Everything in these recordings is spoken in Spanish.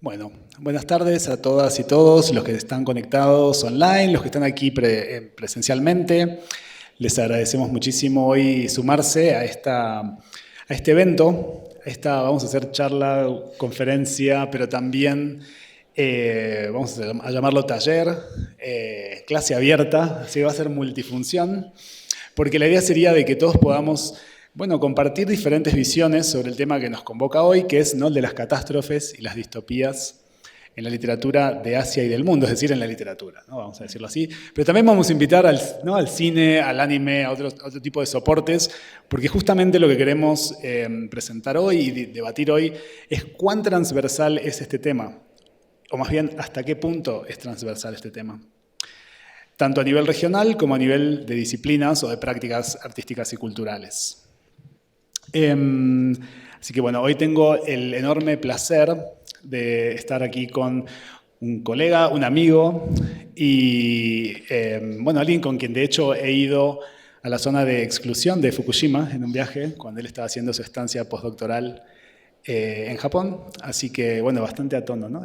Bueno, buenas tardes a todas y todos los que están conectados online, los que están aquí presencialmente. Les agradecemos muchísimo hoy sumarse a este evento. Vamos a hacer charla, conferencia, pero también vamos a llamarlo taller, clase abierta, así que va a ser multifunción, porque la idea sería de que todos podamos compartir diferentes visiones sobre el tema que nos convoca hoy, que es, ¿no?, el de las catástrofes y las distopías en la literatura de Asia y del mundo, es decir, en la literatura, ¿no? Vamos a decirlo así. Pero también vamos a invitar al cine, al anime, a otro tipo de soportes, porque justamente lo que queremos presentar hoy y debatir hoy es cuán transversal es este tema, o más bien, hasta qué punto es transversal este tema, tanto a nivel regional como a nivel de disciplinas o de prácticas artísticas y culturales. Así que bueno, hoy tengo el enorme placer de estar aquí con un colega, un amigo y alguien con quien de hecho he ido a la zona de exclusión de Fukushima en un viaje cuando él estaba haciendo su estancia postdoctoral en Japón. Así que bueno, bastante a tono, ¿no?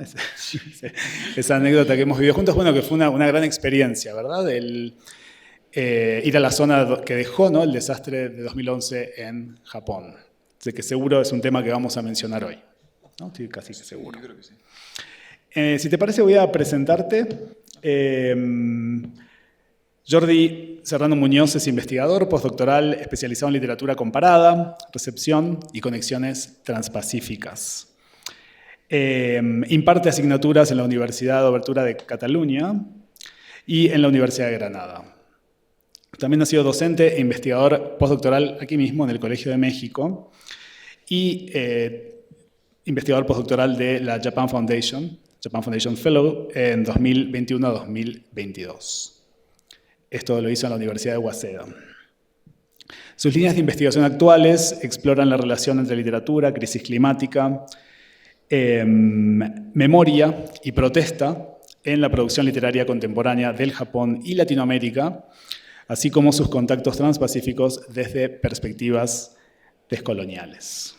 Esa anécdota que hemos vivido juntos, que fue una gran experiencia, ¿verdad? Ir a la zona que dejó, ¿no?, el desastre de 2011 en Japón. Así que seguro es un tema que vamos a mencionar hoy, ¿no? Estoy casi seguro. Yo creo que sí. Si te parece, voy a presentarte. Jordi Serrano Muñoz es investigador postdoctoral especializado en literatura comparada, recepción y conexiones transpacíficas. Imparte asignaturas en la Universidad Obertura de Cataluña y en la Universidad de Granada. También ha sido docente e investigador postdoctoral aquí mismo en el Colegio de México y investigador postdoctoral de la Japan Foundation Fellow en 2021-2022. Esto lo hizo en la Universidad de Waseda. Sus líneas de investigación actuales exploran la relación entre literatura, crisis climática, memoria y protesta en la producción literaria contemporánea del Japón y Latinoamérica, así como sus contactos transpacíficos desde perspectivas descoloniales.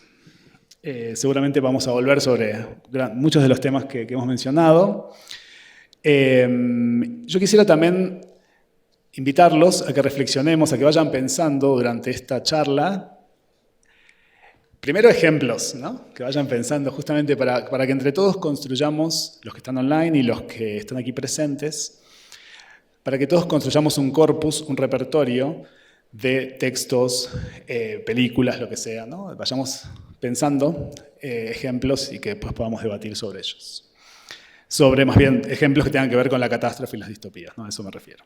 Seguramente vamos a volver sobre muchos de los temas que hemos mencionado. Yo quisiera también invitarlos a que reflexionemos, a que vayan pensando durante esta charla. Primero ejemplos, ¿no?, que vayan pensando justamente para que entre todos construyamos, los que están online y los que están aquí presentes, para que todos construyamos un corpus, un repertorio de textos, películas, lo que sea, ¿no? Vayamos pensando ejemplos y que después podamos debatir sobre ellos. Sobre, más bien, ejemplos que tengan que ver con la catástrofe y las distopías, ¿no? A eso me refiero.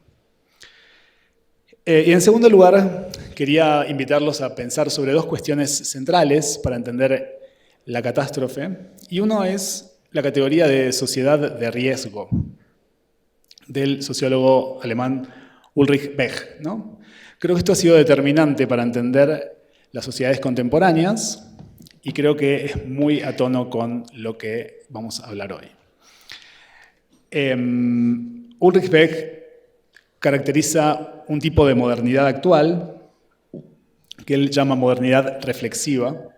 Y en segundo lugar, quería invitarlos a pensar sobre dos cuestiones centrales para entender la catástrofe. Y uno es la categoría de sociedad de riesgo, del sociólogo alemán Ulrich Beck, ¿no? Creo que esto ha sido determinante para entender las sociedades contemporáneas y creo que es muy a tono con lo que vamos a hablar hoy. Ulrich Beck caracteriza un tipo de modernidad actual que él llama modernidad reflexiva,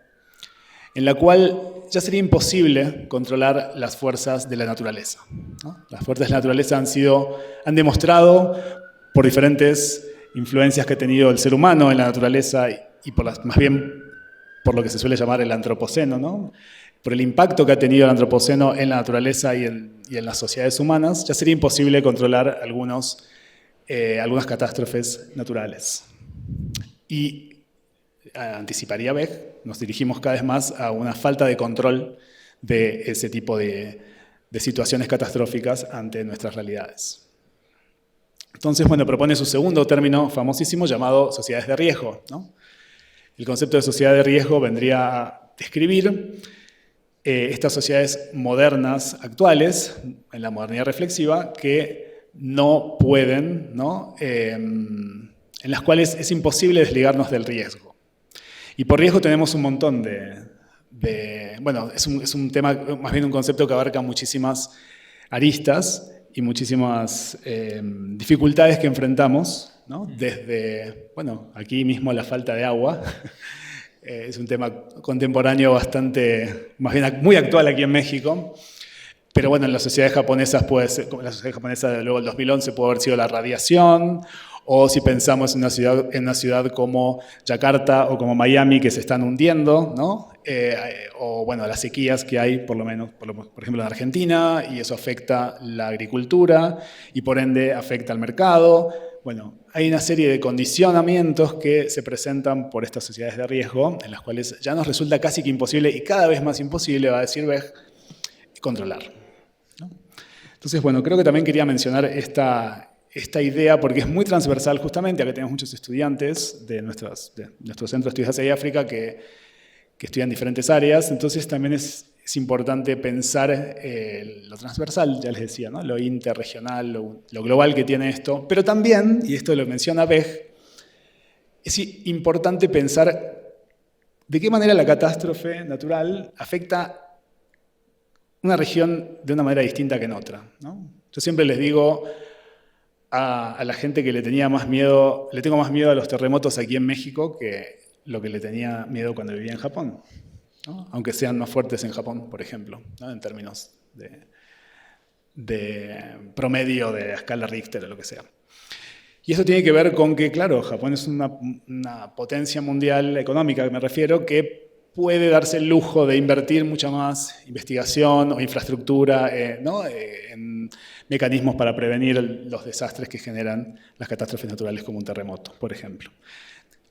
en la cual ya sería imposible controlar las fuerzas de la naturaleza, ¿no? Las fuerzas de la naturaleza han demostrado por diferentes influencias que ha tenido el ser humano en la naturaleza y más bien por lo que se suele llamar el antropoceno, ¿no?, por el impacto que ha tenido el antropoceno en la naturaleza y en las sociedades humanas, ya sería imposible controlar algunas catástrofes naturales. Y anticiparía Beck, nos dirigimos cada vez más a una falta de control de ese tipo de situaciones catastróficas ante nuestras realidades. Entonces, propone su segundo término famosísimo llamado sociedades de riesgo, ¿no? El concepto de sociedad de riesgo vendría a describir estas sociedades modernas, actuales, en la modernidad reflexiva, que no pueden, ¿no?, en las cuales es imposible desligarnos del riesgo. Y por riesgo tenemos un montón es un tema, más bien un concepto que abarca muchísimas aristas y muchísimas dificultades que enfrentamos, ¿no? Desde, aquí mismo la falta de agua. Es un tema contemporáneo bastante, más bien muy actual aquí en México. Pero bueno, en las sociedades japonesas puede ser, como en la sociedad japonesa luego del 2011 puede haber sido la radiación, o si pensamos en una ciudad como Yakarta o como Miami que se están hundiendo, ¿no? O bueno, las sequías que hay, por lo menos, por ejemplo, en Argentina, y eso afecta la agricultura y por ende afecta al mercado. Bueno, hay una serie de condicionamientos que se presentan por estas sociedades de riesgo, en las cuales ya nos resulta casi que imposible y cada vez más imposible, va a decir Bech, controlar, ¿no? Entonces, bueno, creo que también quería mencionar esta idea porque es muy transversal justamente, acá tenemos muchos estudiantes de nuestro Centro de Estudios Asia y África que estudian diferentes áreas, entonces también es importante pensar lo transversal, ya les decía, ¿no? Lo interregional, lo global que tiene esto, pero también, y esto lo menciona Bech, es importante pensar de qué manera la catástrofe natural afecta una región de una manera distinta que en otra, ¿no? Yo siempre les digo a la gente que le tengo más miedo a los terremotos aquí en México que lo que le tenía miedo cuando vivía en Japón, ¿no? Aunque sean más fuertes en Japón, por ejemplo, ¿no? En términos de promedio de escala Richter o lo que sea. Y eso tiene que ver con que, claro, Japón es una potencia mundial económica, me refiero, que puede darse el lujo de invertir mucha más investigación o infraestructura, ¿no? En mecanismos para prevenir los desastres que generan las catástrofes naturales como un terremoto, por ejemplo.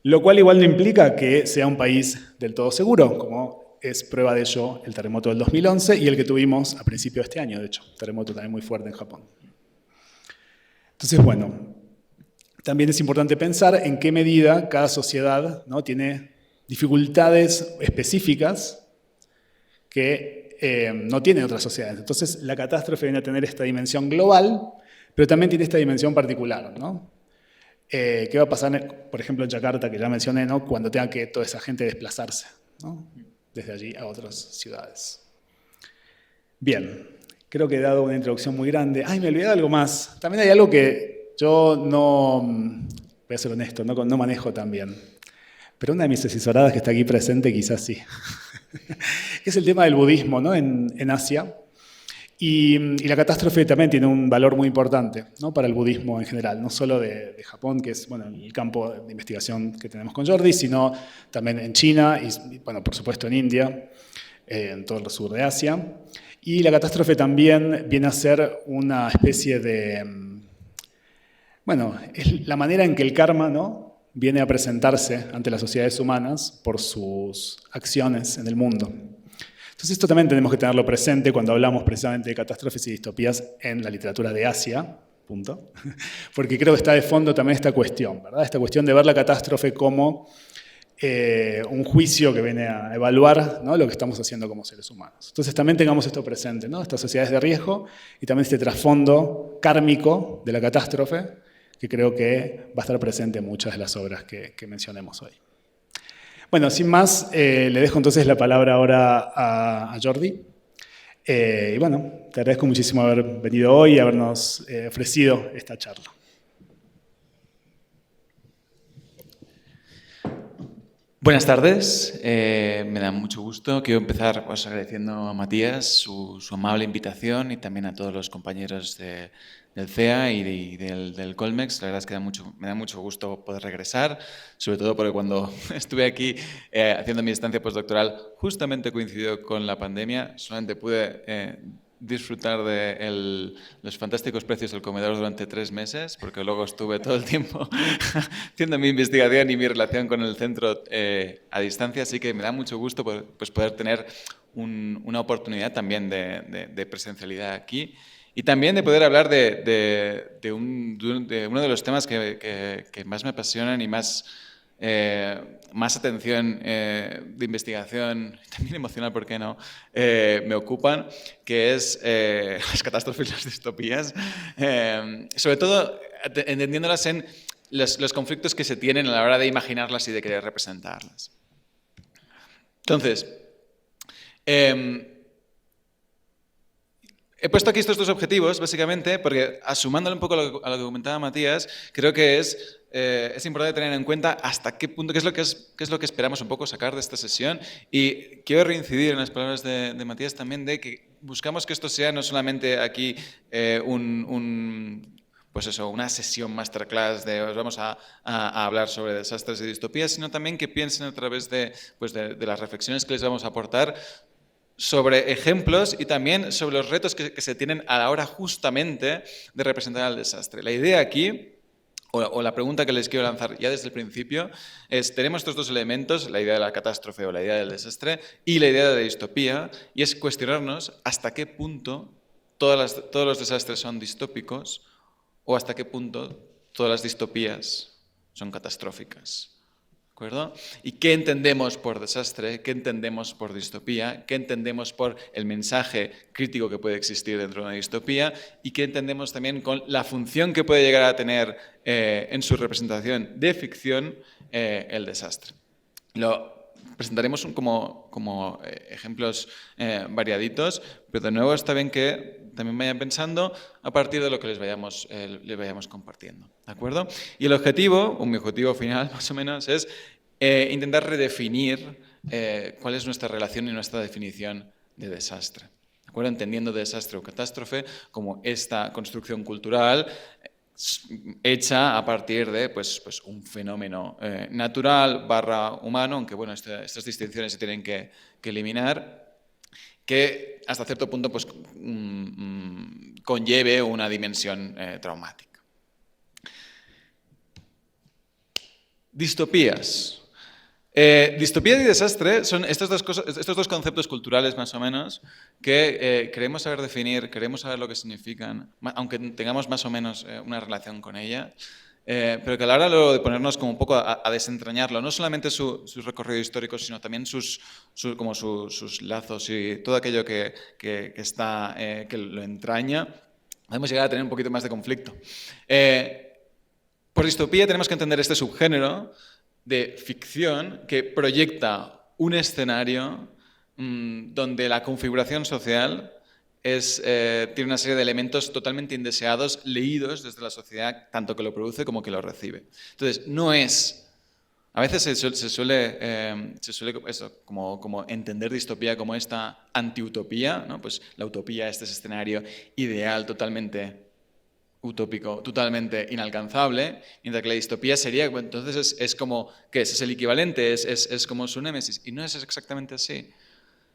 Lo cual igual no implica que sea un país del todo seguro, como es prueba de ello el terremoto del 2011 y el que tuvimos a principio de este año, de hecho, un terremoto también muy fuerte en Japón. Entonces, bueno, también es importante pensar en qué medida cada sociedad, ¿no? Tiene dificultades específicas que no tienen otras sociedades. Entonces, la catástrofe viene a tener esta dimensión global, pero también tiene esta dimensión particular, ¿no? ¿Qué va a pasar, por ejemplo, en Yakarta, que ya mencioné, ¿no? Cuando tenga que toda esa gente desplazarse, ¿no? Desde allí a otras ciudades? Bien, creo que he dado una introducción muy grande. Ay, me olvidé de algo más. También hay algo que yo no, voy a ser honesto, no manejo tan bien. Pero una de mis asesoradas que está aquí presente quizás sí. Que es el tema del budismo, ¿no? en Asia. Y la catástrofe también tiene un valor muy importante, ¿no? Para el budismo en general, no solo de Japón, que es bueno, el campo de investigación que tenemos con Jordi, sino también en China y bueno, por supuesto en India, en todo el sur de Asia. Y la catástrofe también viene a ser una especie de, bueno, es la manera en que el karma, ¿no? Viene a presentarse ante las sociedades humanas por sus acciones en el mundo. Entonces esto también tenemos que tenerlo presente cuando hablamos precisamente de catástrofes y distopías en la literatura de Asia, punto. Porque creo que está de fondo también esta cuestión, ¿verdad? Esta cuestión de ver la catástrofe como un juicio que viene a evaluar, ¿no? Lo que estamos haciendo como seres humanos. Entonces también tengamos esto presente, ¿no? Estas sociedades de riesgo y también este trasfondo kármico de la catástrofe, que creo que va a estar presente en muchas de las obras que mencionemos hoy. Bueno, sin más, le dejo entonces la palabra ahora a Jordi. Y bueno, te agradezco muchísimo haber venido hoy y habernos ofrecido esta charla. Buenas tardes, me da mucho gusto. Quiero empezar pues, agradeciendo a Matías su amable invitación y también a todos los compañeros del CEA y del Colmex. La verdad es que me da mucho gusto poder regresar, sobre todo porque cuando estuve aquí haciendo mi estancia postdoctoral justamente coincidió con la pandemia. Solamente pude disfrutar de los fantásticos precios del comedor durante 3 meses, porque luego estuve todo el tiempo haciendo mi investigación y mi relación con el centro a distancia, así que me da mucho gusto pues, poder tener una oportunidad también de presencialidad aquí y también de poder hablar de uno de los temas que más me apasionan y más atención de investigación, también emocional, ¿por qué no?, me ocupan, que es las catástrofes y las distopías, sobre todo entendiéndolas en los conflictos que se tienen a la hora de imaginarlas y de querer representarlas. Entonces, He puesto aquí estos dos objetivos, básicamente, porque asumándole un poco a lo que comentaba Matías, creo que es importante tener en cuenta hasta qué punto, qué es lo que esperamos un poco sacar de esta sesión. Y quiero reincidir en las palabras de Matías también, de que buscamos que esto sea no solamente aquí pues eso, una sesión masterclass de os vamos a hablar sobre desastres y distopías, sino también que piensen a través de las reflexiones que les vamos a aportar sobre ejemplos y también sobre los retos que se tienen a la hora justamente de representar el desastre. La idea aquí, o la pregunta que les quiero lanzar ya desde el principio, es, tenemos estos dos elementos, la idea de la catástrofe o la idea del desastre y la idea de la distopía, y es cuestionarnos hasta qué punto todos los desastres son distópicos o hasta qué punto todas las distopías son catastróficas. ¿De acuerdo? ¿Y qué entendemos por desastre? ¿Qué entendemos por distopía? ¿Qué entendemos por el mensaje crítico que puede existir dentro de una distopía? ¿Y qué entendemos también con la función que puede llegar a tener en su representación de ficción el desastre? Lo presentaremos como ejemplos variaditos, pero de nuevo está bien que también vayan pensando a partir de lo que les vayamos compartiendo. ¿De acuerdo? Y el objetivo, o mi objetivo final más o menos, es intentar redefinir cuál es nuestra relación y nuestra definición de desastre. ¿De acuerdo? Entendiendo desastre o catástrofe como esta construcción cultural hecha a partir de pues un fenómeno natural / humano, aunque bueno, estas distinciones se tienen que eliminar, que hasta cierto punto pues, conlleve una dimensión traumática. Distopías. Distopía y desastre son estos dos conceptos culturales más o menos que queremos saber definir, queremos saber lo que significan, aunque tengamos más o menos una relación con ella, pero que a la hora luego de ponernos como un poco a desentrañarlo, no solamente su recorrido histórico, sino también sus lazos y todo aquello que lo entraña, podemos llegar a tener un poquito más de conflicto. Por distopía tenemos que entender este subgénero de ficción que proyecta un escenario donde la configuración social tiene una serie de elementos totalmente indeseados, leídos desde la sociedad, tanto que lo produce como que lo recibe. Entonces, no es... A veces se suele eso, como entender distopía como esta antiutopía, ¿no? Pues la utopía es ese escenario ideal totalmente utópico, totalmente inalcanzable, mientras que la distopía sería, entonces es como, ¿qué es? Es el equivalente, es como su némesis, y no es exactamente así.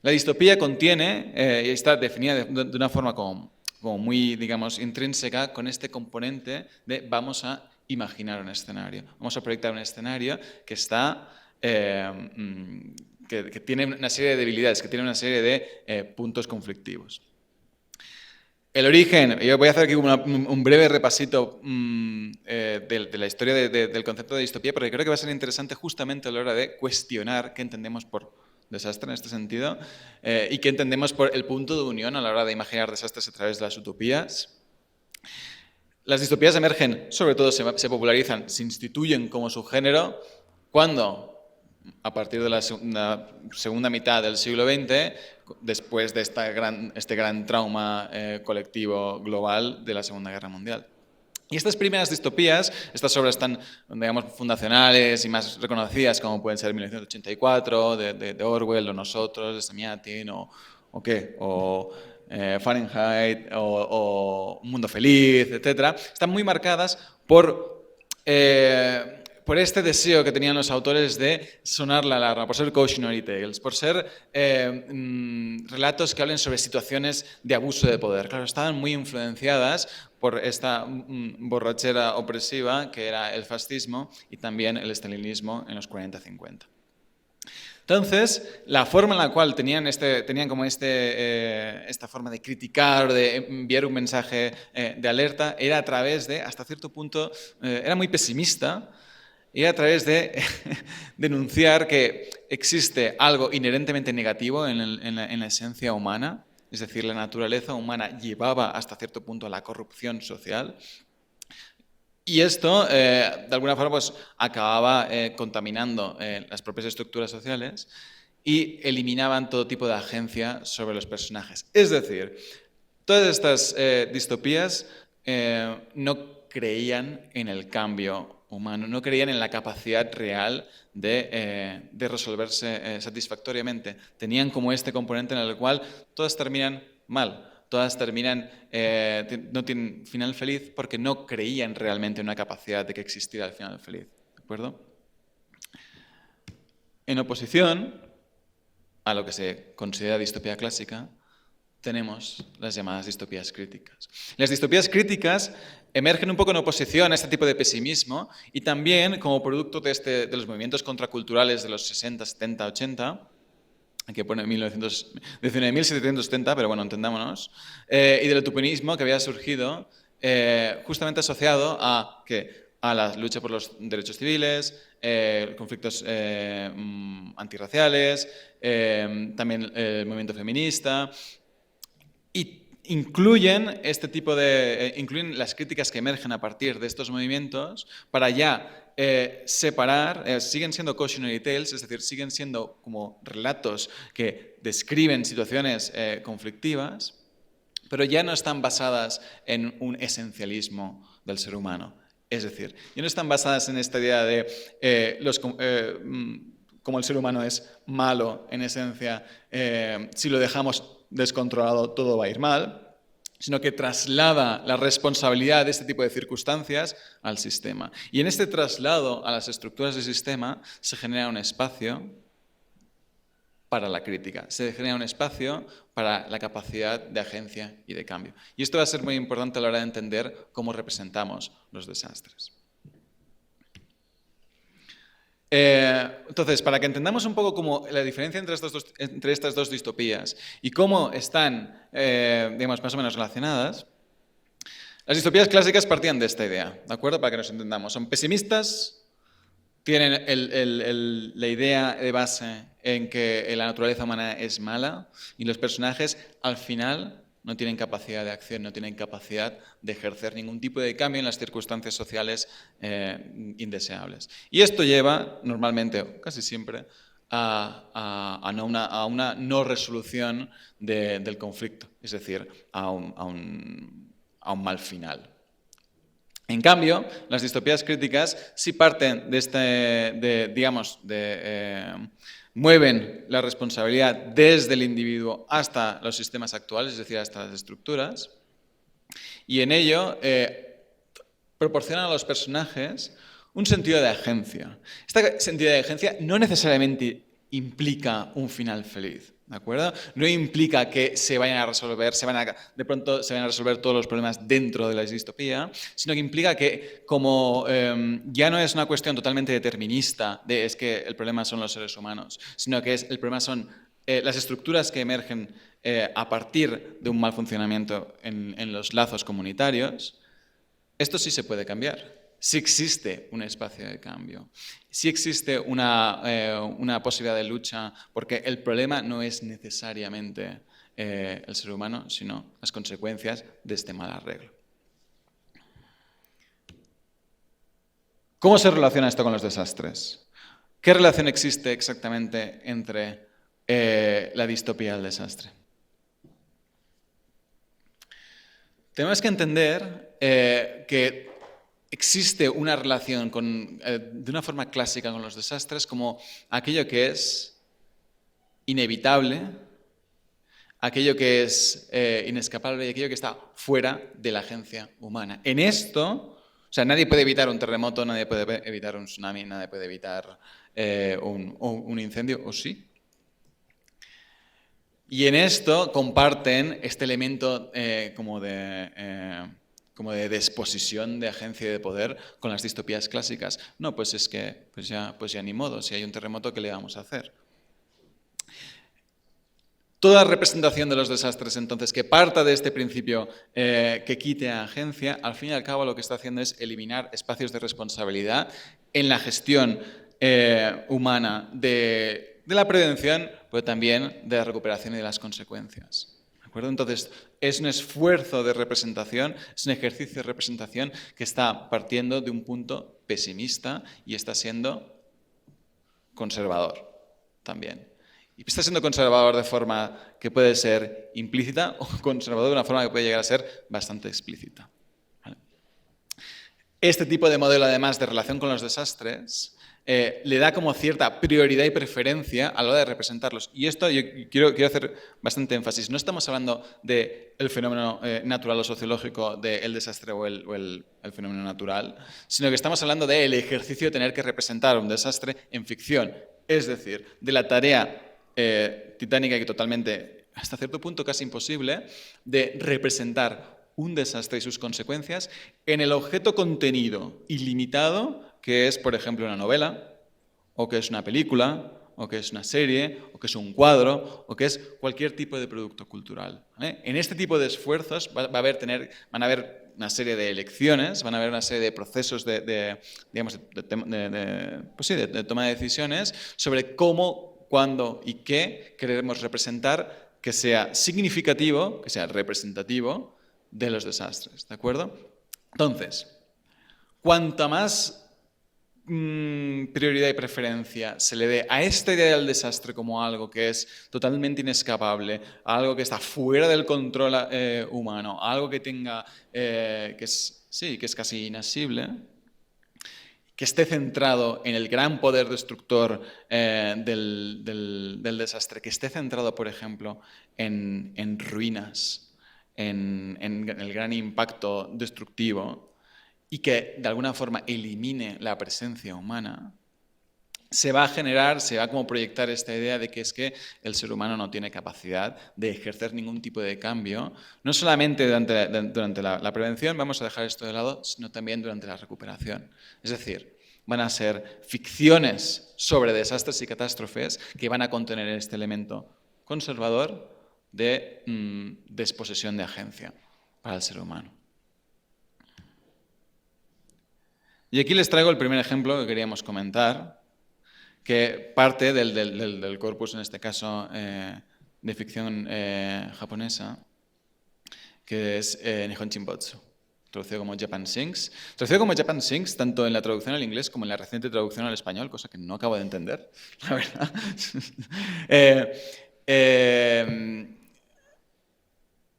La distopía contiene, y está definida de una forma como muy, digamos, intrínseca, con este componente de vamos a imaginar un escenario, vamos a proyectar un escenario que que tiene una serie de debilidades, que tiene una serie de puntos conflictivos. El origen, yo voy a hacer aquí un breve repasito de la historia del concepto de distopía, porque creo que va a ser interesante justamente a la hora de cuestionar qué entendemos por desastre en este sentido y qué entendemos por el punto de unión a la hora de imaginar desastres a través de las utopías. Las distopías emergen, sobre todo se popularizan, se instituyen como subgénero cuando, a partir de la segunda mitad del siglo XX, después de este gran trauma colectivo global de la Segunda Guerra Mundial. Y estas primeras distopías, estas obras tan, digamos, fundacionales y más reconocidas como pueden ser 1984, de Orwell, o Nosotros, de Semiatin, o Fahrenheit, o Un Mundo Feliz, etc., están muy marcadas por este deseo que tenían los autores de sonar la alarma, por ser cautionary tales, por ser relatos que hablen sobre situaciones de abuso de poder. Claro, estaban muy influenciadas por esta borrachera opresiva que era el fascismo y también el estalinismo en los 40-50. Entonces, la forma en la cual tenían como esta forma de criticar, de enviar un mensaje de alerta, era a través de, hasta cierto punto, era muy pesimista, y a través de denunciar que existe algo inherentemente negativo en la esencia humana, es decir, la naturaleza humana llevaba hasta cierto punto a la corrupción social, y esto, de alguna forma, pues, acababa contaminando las propias estructuras sociales y eliminaban todo tipo de agencia sobre los personajes. Es decir, Todas estas distopías no creían en el cambio humano, no creían en la capacidad real de resolverse satisfactoriamente. Tenían como este componente en el cual todas terminan mal. Todas terminan, no tienen final feliz porque no creían realmente en una capacidad de que existiera el final feliz. ¿De acuerdo? En oposición a lo que se considera distopía clásica, tenemos las llamadas distopías críticas. Las distopías críticas emergen un poco en oposición a este tipo de pesimismo y también como producto de los movimientos contraculturales de los 60, 70, 80, que pone 1770, pero bueno, entendámonos, y del utopianismo que había surgido justamente asociado a la lucha por los derechos civiles, conflictos antirraciales, también el movimiento feminista, y incluyen incluyen las críticas que emergen a partir de estos movimientos para ya separar, siguen siendo cautionary tales, es decir, siguen siendo como relatos que describen situaciones conflictivas, pero ya no están basadas en un esencialismo del ser humano. Es decir, ya no están basadas en esta idea de como el ser humano es malo en esencia, si lo dejamos descontrolado todo va a ir mal, sino que traslada la responsabilidad de este tipo de circunstancias al sistema. Y en este traslado a las estructuras del sistema se genera un espacio para la crítica, se genera un espacio para la capacidad de agencia y de cambio. Y esto va a ser muy importante a la hora de entender cómo representamos los desastres. Entonces, para que entendamos un poco cómo la diferencia entre estas dos distopías y cómo están, digamos, más o menos relacionadas, las distopías clásicas partían de esta idea, ¿de acuerdo? Para que nos entendamos. Son pesimistas, tienen la idea de base en que la naturaleza humana es mala y los personajes, al final, no tienen capacidad de acción, no tienen capacidad de ejercer ningún tipo de cambio en las circunstancias sociales indeseables. Y esto lleva, normalmente, o casi siempre, a una no resolución del conflicto, es decir, a un mal final. En cambio, las distopías críticas sí parten mueven la responsabilidad desde el individuo hasta los sistemas actuales, es decir, hasta las estructuras, y en ello proporcionan a los personajes un sentido de agencia. Este sentido de agencia no necesariamente implica un final feliz, ¿de acuerdo? No implica que de pronto se vayan a resolver todos los problemas dentro de la distopía, sino que implica que como ya no es una cuestión totalmente determinista de es que el problema son los seres humanos, sino que el problema son las estructuras que emergen a partir de un mal funcionamiento en los lazos comunitarios, esto sí se puede cambiar. Sí existe un espacio de cambio, sí existe una posibilidad de lucha, porque el problema no es necesariamente el ser humano, sino las consecuencias de este mal arreglo. ¿Cómo se relaciona esto con los desastres? ¿Qué relación existe exactamente entre la distopía y el desastre? Tenemos que entender que existe una relación de una forma clásica con los desastres como aquello que es inevitable, aquello que es inescapable y aquello que está fuera de la agencia humana. En esto, o sea, nadie puede evitar un terremoto, nadie puede evitar un tsunami, nadie puede evitar un incendio, ¿o sí? Y en esto comparten este elemento como de disposición de agencia y de poder con las distopías clásicas. No, pues es que pues ya ni modo, si hay un terremoto, ¿qué le vamos a hacer? Toda representación de los desastres, entonces, que parta de este principio que quite a agencia, al fin y al cabo lo que está haciendo es eliminar espacios de responsabilidad en la gestión humana de la prevención, pero también de la recuperación y de las consecuencias. ¿De acuerdo? Entonces, es un esfuerzo de representación, es un ejercicio de representación que está partiendo de un punto pesimista y está siendo conservador también. Y está siendo conservador de forma que puede ser implícita o conservador de una forma que puede llegar a ser bastante explícita. ¿Vale? Este tipo de modelo, además, de relación con los desastres, le da como cierta prioridad y preferencia a la hora de representarlos. Y esto yo quiero hacer bastante énfasis. No estamos hablando del fenómeno natural o sociológico del desastre o el fenómeno natural, sino que estamos hablando del ejercicio de tener que representar un desastre en ficción. Es decir, de la tarea titánica y totalmente, hasta cierto punto casi imposible, de representar un desastre y sus consecuencias en el objeto contenido ilimitado que es, por ejemplo, una novela, o que es una película, o que es una serie, o que es un cuadro, o que es cualquier tipo de producto cultural. ¿Vale? En este tipo de esfuerzos van a haber una serie de elecciones, van a haber una serie de procesos de toma de decisiones sobre cómo, cuándo y qué queremos representar que sea significativo, que sea representativo de los desastres. ¿De acuerdo? Entonces, cuanta más prioridad y preferencia se le dé a esta idea del desastre como algo que es totalmente inescapable, algo que está fuera del control humano, algo que tenga que es casi inasible, que esté centrado en el gran poder destructor del desastre, que esté centrado, por ejemplo, en ruinas, en el gran impacto destructivo, y que de alguna forma elimine la presencia humana, se va a como proyectar esta idea de que es que el ser humano no tiene capacidad de ejercer ningún tipo de cambio, no solamente durante la prevención, vamos a dejar esto de lado, sino también durante la recuperación. Es decir, van a ser ficciones sobre desastres y catástrofes que van a contener este elemento conservador de desposesión de agencia para el ser humano. Y aquí les traigo el primer ejemplo que queríamos comentar, que parte del corpus, en este caso, de ficción japonesa, que es Nihon Chinbotsu, traducido como Japan Sings. Traducido como Japan Sings, tanto en la traducción al inglés como en la reciente traducción al español, cosa que no acabo de entender, la verdad.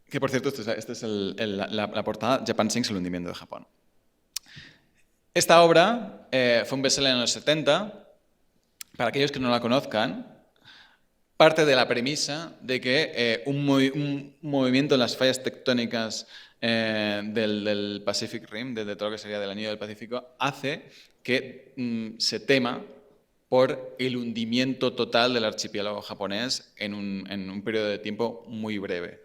Que, por cierto, esta es la portada, Japan Sings, el hundimiento de Japón. Esta obra fue un bestseller en los 70. Para aquellos que no la conozcan, parte de la premisa de que un movimiento en las fallas tectónicas del Pacific Rim, de todo lo que sería del Anillo del Pacífico, hace que se tema por el hundimiento total del archipiélago japonés en un periodo de tiempo muy breve.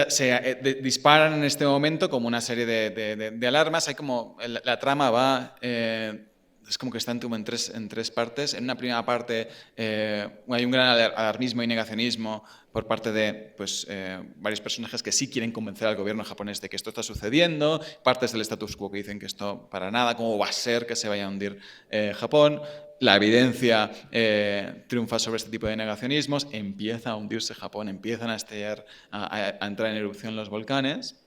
Se disparan en este momento como una serie de alarmas. Hay como la trama va es como que está como en tres partes. En una primera parte hay un gran alarmismo y negacionismo por parte de varios personajes que sí quieren convencer al gobierno japonés de que esto está sucediendo, partes del status quo que dicen que esto para nada, cómo va a ser que se vaya a hundir Japón. La evidencia triunfa sobre este tipo de negacionismos, empieza a hundirse Japón, empiezan a estallar, a entrar en erupción los volcanes,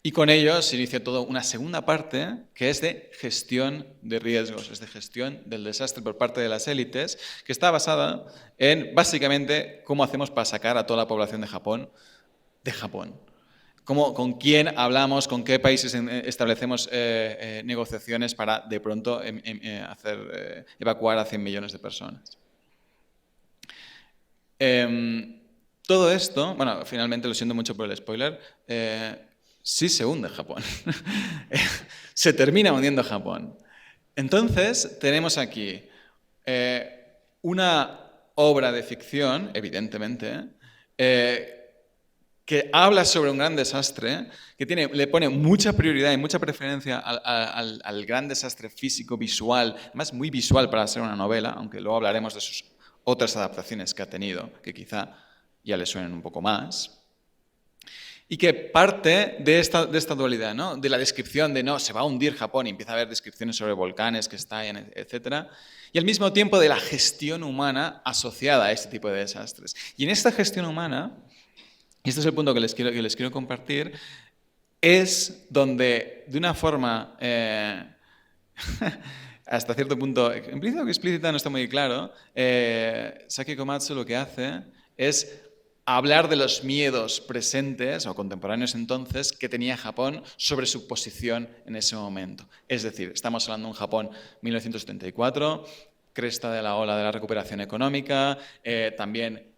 y con ello se inicia toda una segunda parte que es de gestión de riesgos, es de gestión del desastre por parte de las élites, que está basada en básicamente cómo hacemos para sacar a toda la población de Japón. ¿Con quién hablamos, con qué países establecemos negociaciones para de pronto evacuar a 100 millones de personas? Todo esto, bueno, finalmente lo siento mucho por el spoiler, sí se hunde Japón. Se termina hundiendo Japón. Entonces, tenemos aquí una obra de ficción, evidentemente, que habla sobre un gran desastre, que le pone mucha prioridad y mucha preferencia al gran desastre físico, visual, además muy visual para ser una novela, aunque luego hablaremos de sus otras adaptaciones que ha tenido, que quizá ya le suenen un poco más, y que parte de esta dualidad, ¿no? De la descripción de se va a hundir Japón y empieza a haber descripciones sobre volcanes que estallan, etc., y al mismo tiempo de la gestión humana asociada a este tipo de desastres. Y en esta gestión humana, y este es el punto que les quiero compartir, es donde de una forma hasta cierto punto, implícita o explícita no está muy claro, Saki Komatsu lo que hace es hablar de los miedos presentes o contemporáneos entonces que tenía Japón sobre su posición en ese momento. Es decir, estamos hablando de un Japón 1974, cresta de la ola de la recuperación económica, también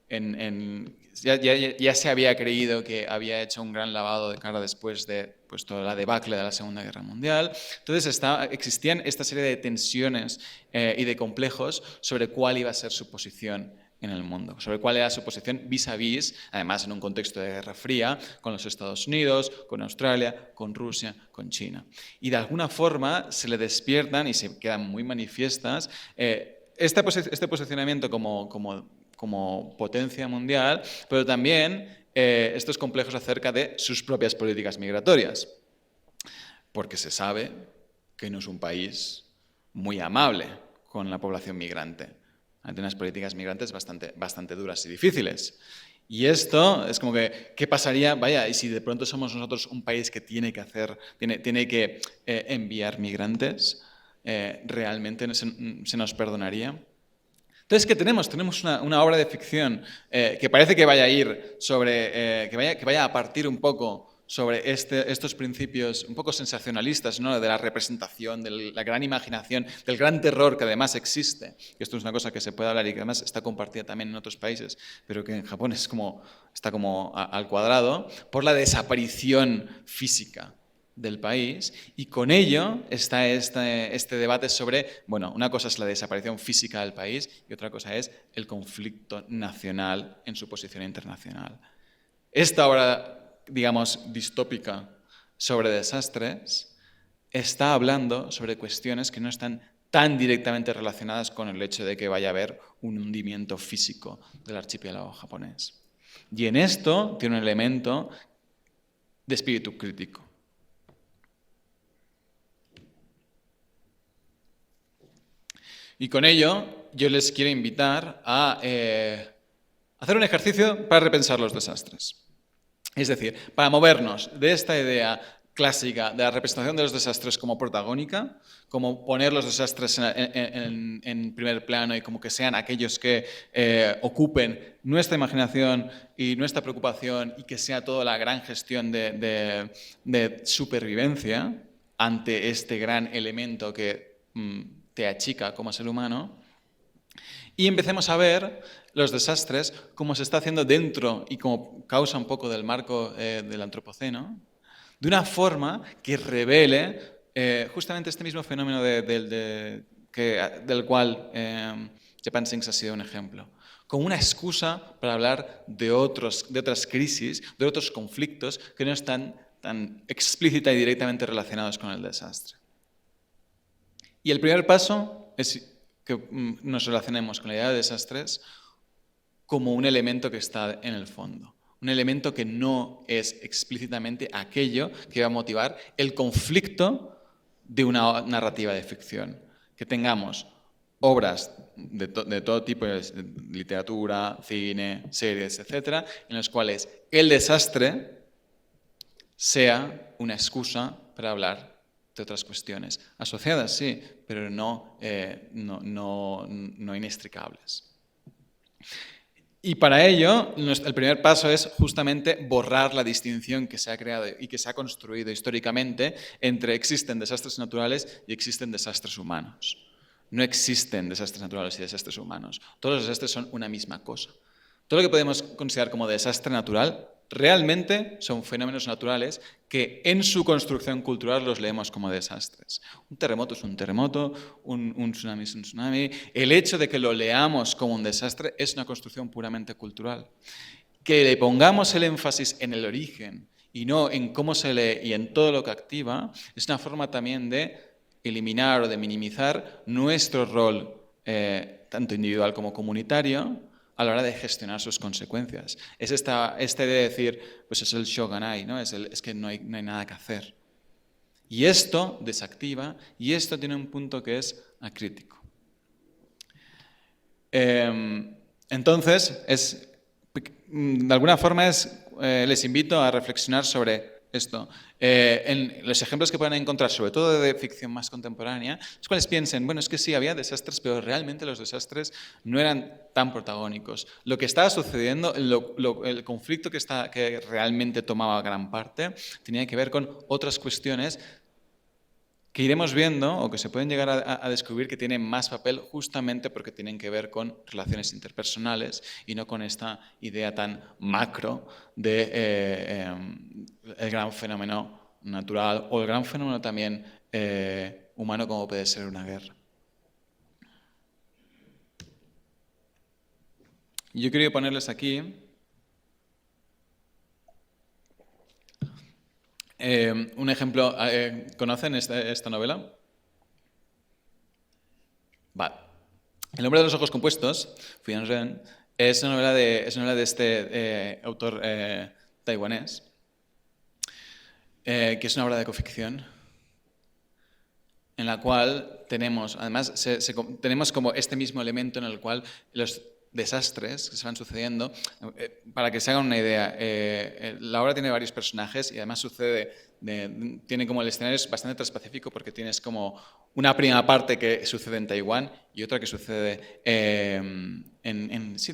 ya se había creído que había hecho un gran lavado de cara después de pues, toda la debacle de la Segunda Guerra Mundial. Entonces existían esta serie de tensiones y de complejos sobre cuál iba a ser su posición en el mundo, sobre cuál era su posición vis a vis, además en un contexto de Guerra Fría, con los Estados Unidos, con Australia, con Rusia, con China. Y de alguna forma se le despiertan y se quedan muy manifiestas este posicionamiento como potencia mundial, pero también estos complejos acerca de sus propias políticas migratorias, porque se sabe que no es un país muy amable con la población migrante. Tiene unas políticas migrantes bastante duras y difíciles. Y esto es como que, ¿qué pasaría? Vaya, y si de pronto somos nosotros un país que tiene que enviar migrantes, ¿realmente se nos perdonaría? Entonces, ¿qué tenemos? Tenemos una obra de ficción que parece que vaya a ir sobre, que vaya a partir un poco sobre estos principios un poco sensacionalistas, ¿no? De la representación, de la gran imaginación, del gran terror que además existe. Esto es una cosa que se puede hablar y que además está compartida también en otros países, pero que en Japón está como al cuadrado, por la desaparición física del país, y con ello está este debate sobre, bueno, una cosa es la desaparición física del país y otra cosa es el conflicto nacional en su posición internacional. Esta obra, digamos, distópica sobre desastres está hablando sobre cuestiones que no están tan directamente relacionadas con el hecho de que vaya a haber un hundimiento físico del archipiélago japonés. Y en esto tiene un elemento de espíritu crítico. Y con ello yo les quiero invitar a hacer un ejercicio para repensar los desastres. Es decir, para movernos de esta idea clásica de la representación de los desastres como protagónica, como poner los desastres en primer plano y como que sean aquellos que ocupen nuestra imaginación y nuestra preocupación y que sea toda la gran gestión de supervivencia ante este gran elemento que te achica como ser humano, y empecemos a ver los desastres como se está haciendo dentro y como causa un poco del marco del antropoceno, de una forma que revele justamente este mismo fenómeno del cual Japan Sinks ha sido un ejemplo, como una excusa para hablar de otras crisis, de otros conflictos que no están tan explícita y directamente relacionados con el desastre. Y el primer paso es que nos relacionemos con la idea de desastres como un elemento que está en el fondo, un elemento que no es explícitamente aquello que va a motivar el conflicto de una narrativa de ficción. Que tengamos obras de todo tipo, de literatura, cine, series, etcétera, en las cuales el desastre sea una excusa para hablar de otras cuestiones, asociadas, sí, pero no inextricables. Y para ello, el primer paso es justamente borrar la distinción que se ha creado y que se ha construido históricamente entre existen desastres naturales y existen desastres humanos. No existen desastres naturales y desastres humanos. Todos los desastres son una misma cosa. Todo lo que podemos considerar como desastre natural realmente son fenómenos naturales que en su construcción cultural los leemos como desastres. Un terremoto es un terremoto, un tsunami es un tsunami. El hecho de que lo leamos como un desastre es una construcción puramente cultural. Que le pongamos el énfasis en el origen y no en cómo se lee y en todo lo que activa es una forma también de eliminar o de minimizar nuestro rol, tanto individual como comunitario, a la hora de gestionar sus consecuencias. Es esta idea de decir, pues es el shogunai, ¿no? Es que no hay nada que hacer. Y esto desactiva, y esto tiene un punto que es acrítico. Entonces, de alguna forma les invito a reflexionar sobre esto. En los ejemplos que pueden encontrar, sobre todo de ficción más contemporánea, los cuales piensen, bueno, es que sí, había desastres, pero realmente los desastres no eran tan protagónicos. Lo que estaba sucediendo, el conflicto que realmente tomaba gran parte, tenía que ver con otras cuestiones que iremos viendo o que se pueden llegar a descubrir que tienen más papel justamente porque tienen que ver con relaciones interpersonales y no con esta idea tan macro de el gran fenómeno natural o el gran fenómeno también humano como puede ser una guerra. Yo quería ponerles aquí un ejemplo. ¿Conocen esta novela? Vale. El hombre de los ojos compuestos, Phian Ren, es una novela de este autor taiwanés, que es una obra de ecoficción, en la cual tenemos, además, tenemos como este mismo elemento en el cual los desastres que se van sucediendo, para que se hagan una idea, la obra tiene varios personajes y además tiene como el escenario es bastante transpacífico porque tienes como una primera parte que sucede en Taiwán y otra que sucede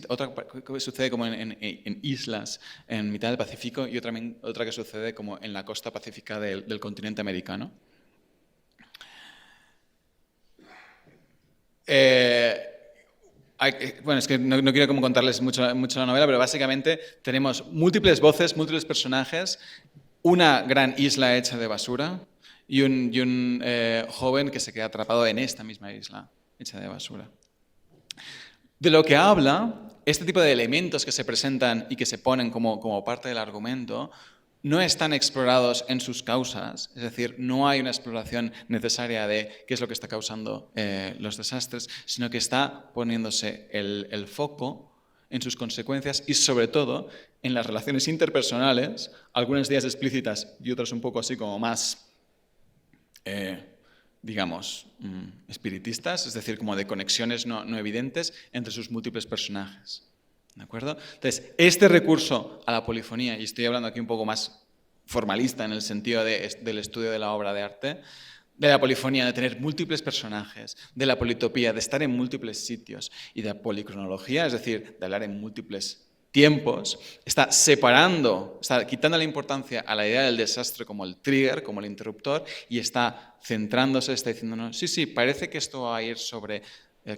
otra que sucede como en islas en mitad del Pacífico y otra que sucede como en la costa pacífica del continente americano. Bueno, es que no quiero como contarles mucho la novela, pero básicamente tenemos múltiples voces, múltiples personajes, una gran isla hecha de basura y un joven que se queda atrapado en esta misma isla hecha de basura. De lo que habla, este tipo de elementos que se presentan y que se ponen como parte del argumento, no están explorados en sus causas, es decir, no hay una exploración necesaria de qué es lo que está causando los desastres, sino que está poniéndose el foco en sus consecuencias y sobre todo en las relaciones interpersonales, algunas de ellas explícitas y otras un poco así como más, digamos, espiritistas, es decir, como de conexiones no evidentes entre sus múltiples personajes. ¿De acuerdo? Entonces, este recurso a la polifonía, y estoy hablando aquí un poco más formalista en el sentido del estudio de la obra de arte, de la polifonía, de tener múltiples personajes, de la politopía, de estar en múltiples sitios y de la policronología, es decir, de hablar en múltiples tiempos, está quitando la importancia a la idea del desastre como el trigger, como el interruptor, y está centrándose, está diciendo, sí, parece que esto va a ir sobre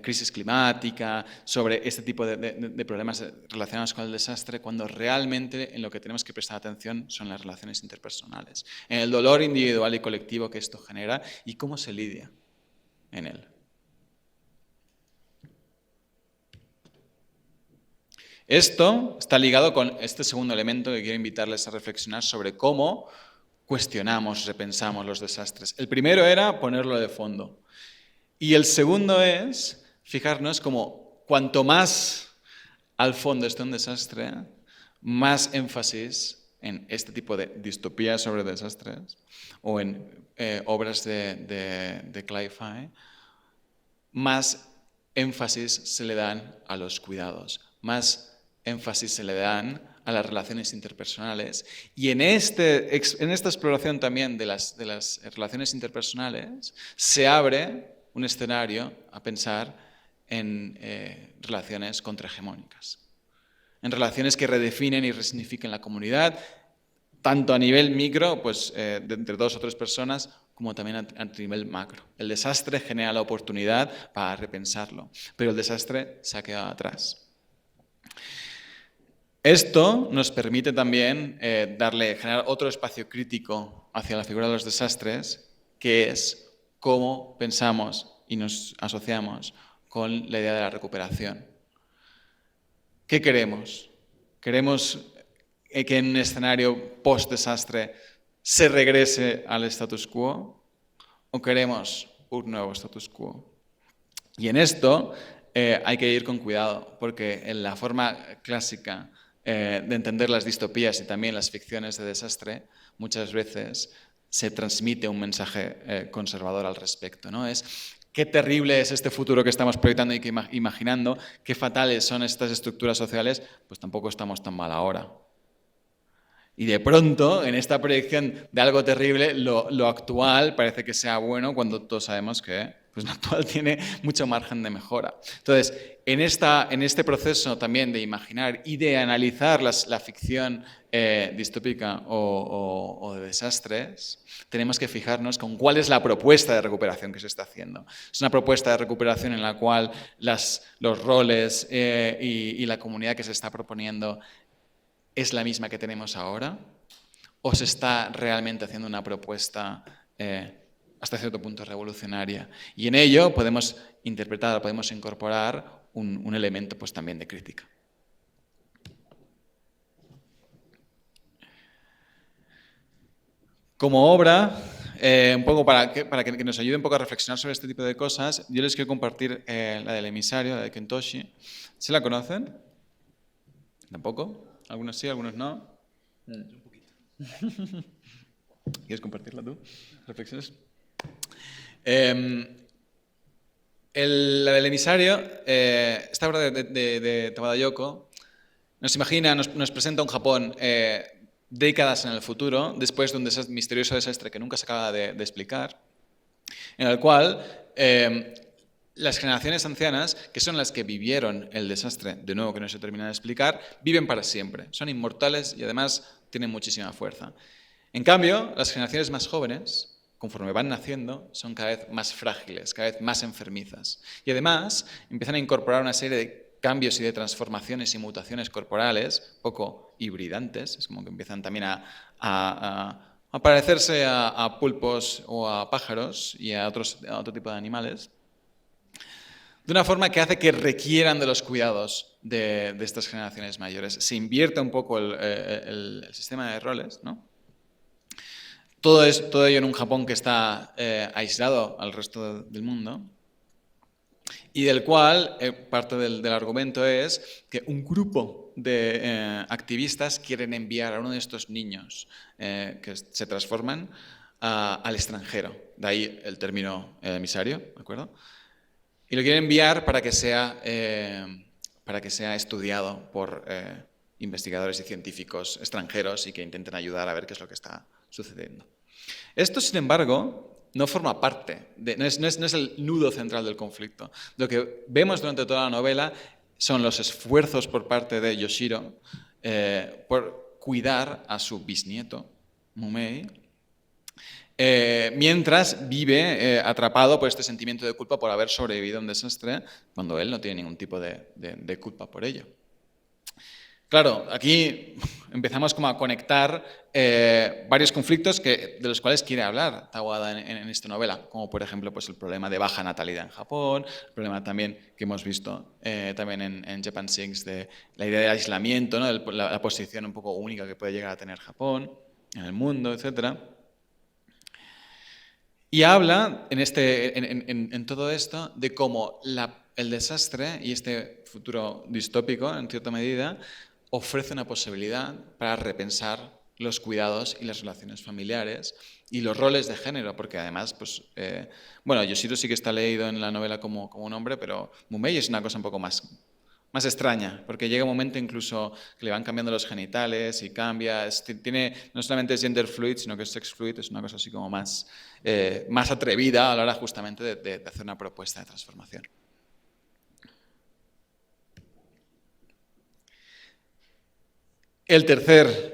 crisis climática, sobre este tipo de problemas relacionados con el desastre, cuando realmente en lo que tenemos que prestar atención son las relaciones interpersonales, en el dolor individual y colectivo que esto genera y cómo se lidia en él. Esto está ligado con este segundo elemento que quiero invitarles a reflexionar sobre cómo cuestionamos, repensamos los desastres. El primero era ponerlo de fondo. Y el segundo es fijarnos como cuanto más al fondo esté un desastre, más énfasis en este tipo de distopías sobre desastres o en obras de Cli-Fi, más énfasis se le dan a los cuidados, más énfasis se le dan a las relaciones interpersonales. Y en esta exploración también de las relaciones interpersonales se abre un escenario a pensar en relaciones contrahegemónicas, en relaciones que redefinen y resignifiquen la comunidad, tanto a nivel micro, pues de entre 2 o 3 personas, como también a nivel macro. El desastre genera la oportunidad para repensarlo, pero el desastre se ha quedado atrás. Esto nos permite también generar otro espacio crítico hacia la figura de los desastres, que es cómo pensamos y nos asociamos con la idea de la recuperación. ¿Qué queremos? ¿Queremos que en un escenario post-desastre se regrese al status quo o queremos un nuevo status quo? Y en esto hay que ir con cuidado, porque en la forma clásica de entender las distopías y también las ficciones de desastre, muchas veces se transmite un mensaje conservador al respecto, ¿no? Es qué terrible es este futuro que estamos proyectando y que imaginando, qué fatales son estas estructuras sociales, pues tampoco estamos tan mal ahora. Y de pronto, en esta proyección de algo terrible, lo actual parece que sea bueno cuando todos sabemos que pues, lo actual tiene mucho margen de mejora. Entonces, en este proceso también de imaginar y de analizar la ficción distópica o de desastres, tenemos que fijarnos con cuál es la propuesta de recuperación que se está haciendo. Es una propuesta de recuperación en la cual los roles y la comunidad que se está proponiendo ¿es la misma que tenemos ahora? ¿O se está realmente haciendo una propuesta hasta cierto punto revolucionaria? Y en ello podemos interpretar, podemos incorporar un elemento pues, también de crítica. Como obra, un poco para que nos ayude un poco a reflexionar sobre este tipo de cosas, yo les quiero compartir la del emisario, la de Kentoshi. ¿Se la conocen? ¿Tampoco? Algunos sí, algunos no. Un poquito. ¿Quieres compartirla tú? ¿Reflexiones? La del emisario, esta obra de Tabata Yoko, nos presenta un Japón décadas en el futuro, después de un misterioso desastre que nunca se acaba de explicar, en el cual las generaciones ancianas, que son las que vivieron el desastre, de nuevo que no se termina de explicar, viven para siempre, son inmortales y además tienen muchísima fuerza. En cambio, las generaciones más jóvenes, conforme van naciendo, son cada vez más frágiles, cada vez más enfermizas. Y además empiezan a incorporar una serie de cambios y de transformaciones y mutaciones corporales, poco hibridantes, es como que empiezan también a parecerse a pulpos o a pájaros y a otro tipo de animales, de una forma que hace que requieran de los cuidados de estas generaciones mayores. Se invierte un poco el sistema de roles, ¿no? Todo ello en un Japón que está aislado al resto del mundo y del cual parte del argumento es que un grupo de activistas quieren enviar a uno de estos niños que se transforman al extranjero. De ahí el término emisario, ¿de acuerdo? Y lo quieren enviar para que sea estudiado por investigadores y científicos extranjeros y que intenten ayudar a ver qué es lo que está sucediendo. Esto, sin embargo, no forma parte, no es el nudo central del conflicto. Lo que vemos durante toda la novela son los esfuerzos por parte de Yoshiro por cuidar a su bisnieto, Mumei, mientras vive atrapado por este sentimiento de culpa por haber sobrevivido a un desastre, cuando él no tiene ningún tipo de culpa por ello. Claro, aquí empezamos como a conectar varios conflictos de los cuales quiere hablar Tawada en esta novela, como por ejemplo pues el problema de baja natalidad en Japón, el problema también que hemos visto también en Japan Sinks de la idea del aislamiento, ¿no? la posición un poco única que puede llegar a tener Japón en el mundo, etc. Y habla en todo esto de cómo el desastre y este futuro distópico, en cierta medida, ofrece una posibilidad para repensar los cuidados y las relaciones familiares y los roles de género, porque además, pues, Yoshiro sí que está leído en la novela como un hombre, pero Mumei es una cosa un poco más extraña, porque llega un momento incluso que le van cambiando los genitales y cambia, no solamente es gender fluid, sino que es sex fluid, es una cosa así como más atrevida a la hora justamente de hacer una propuesta de transformación. El tercer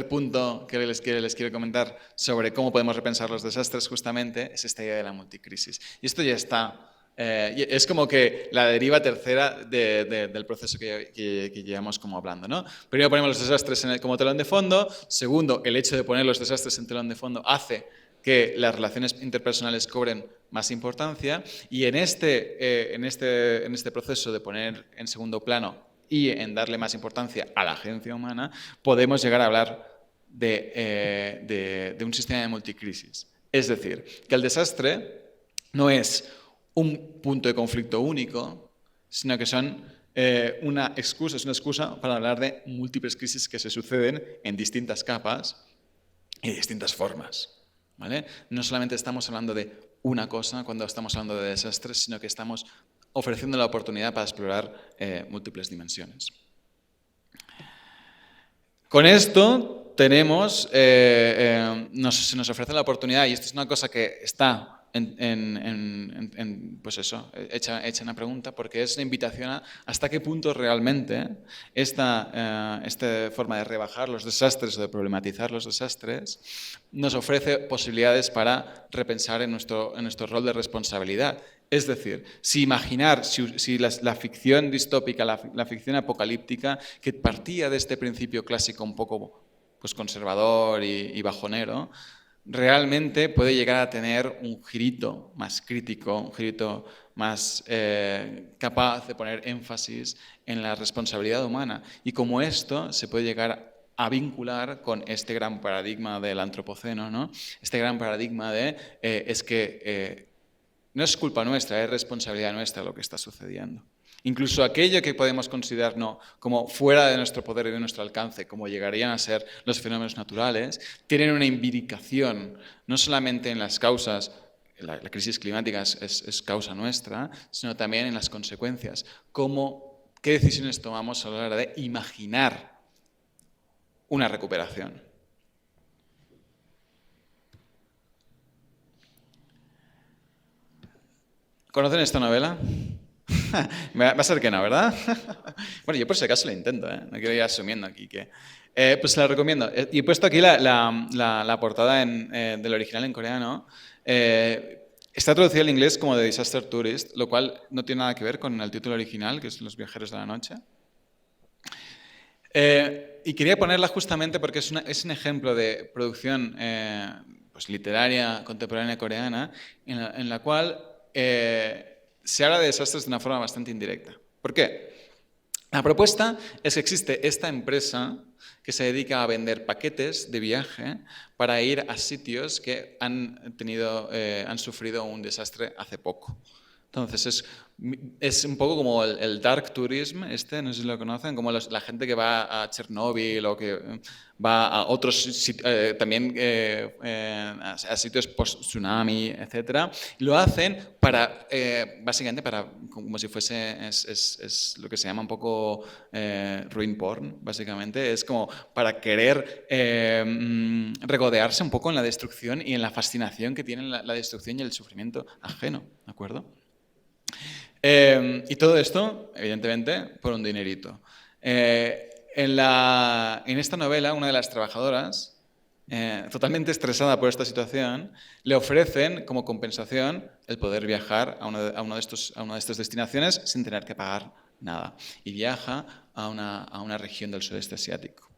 punto que les quiero comentar sobre cómo podemos repensar los desastres justamente es esta idea de la multicrisis. Y esto ya está, es como que la deriva tercera del proceso que llevamos como hablando, ¿no? Primero ponemos los desastres como telón de fondo, segundo, el hecho de poner los desastres en telón de fondo hace que las relaciones interpersonales cobren más importancia y en este proceso de poner en segundo plano y en darle más importancia a la agencia humana, podemos llegar a hablar de un sistema de multicrisis. Es decir, que el desastre no es un punto de conflicto único, sino que son una excusa para hablar de múltiples crisis que se suceden en distintas capas y de distintas formas, ¿vale? No solamente estamos hablando de una cosa cuando estamos hablando de desastres, sino que estamos ofreciendo la oportunidad para explorar múltiples dimensiones. Con esto tenemos, se nos ofrece la oportunidad, y esto es una cosa que está pues eso, hecha una pregunta, porque es una invitación a hasta qué punto realmente esta forma de rebajar los desastres o de problematizar los desastres nos ofrece posibilidades para repensar en nuestro rol de responsabilidad. Es decir, si la ficción distópica, la ficción apocalíptica, que partía de este principio clásico un poco pues, conservador y bajonero, realmente puede llegar a tener un girito más crítico, un girito más capaz de poner énfasis en la responsabilidad humana. Y como esto se puede llegar a vincular con este gran paradigma del antropoceno, ¿no? Este gran paradigma de no es culpa nuestra, es responsabilidad nuestra lo que está sucediendo. Incluso aquello que podemos considerar como fuera de nuestro poder y de nuestro alcance, como llegarían a ser los fenómenos naturales, tienen una imbricación no solamente en las causas, la crisis climática es causa nuestra, sino también en las consecuencias. ¿Qué decisiones tomamos a la hora de imaginar una recuperación? ¿Conocen esta novela? Va a ser que no, ¿verdad? Bueno, yo por si acaso lo intento, ¿eh? No quiero ir asumiendo aquí que... pues la recomiendo. Y he puesto aquí la portada del original en coreano. Está traducida al inglés como The Disaster Tourist, lo cual no tiene nada que ver con el título original, que es Los viajeros de la noche. Y quería ponerla justamente porque es un ejemplo de producción pues literaria contemporánea coreana en la cual se habla de desastres de una forma bastante indirecta. ¿Por qué? La propuesta es que existe esta empresa que se dedica a vender paquetes de viaje para ir a sitios que han sufrido un desastre hace poco. Entonces, es un poco como el dark tourism, no sé si lo conocen, como la gente que va a Chernóbil o que va a otros también a sitios post-tsunami, etc. Lo hacen básicamente como si fuese, es lo que se llama un poco ruin porn, básicamente. Es como para querer regodearse un poco en la destrucción y en la fascinación que tienen la destrucción y el sufrimiento ajeno, ¿de acuerdo? Y todo esto, evidentemente, por un dinerito. En esta novela, una de las trabajadoras, totalmente estresada por esta situación, le ofrecen como compensación el poder viajar a una de estas destinaciones sin tener que pagar nada. Y viaja a una región del sudeste asiático.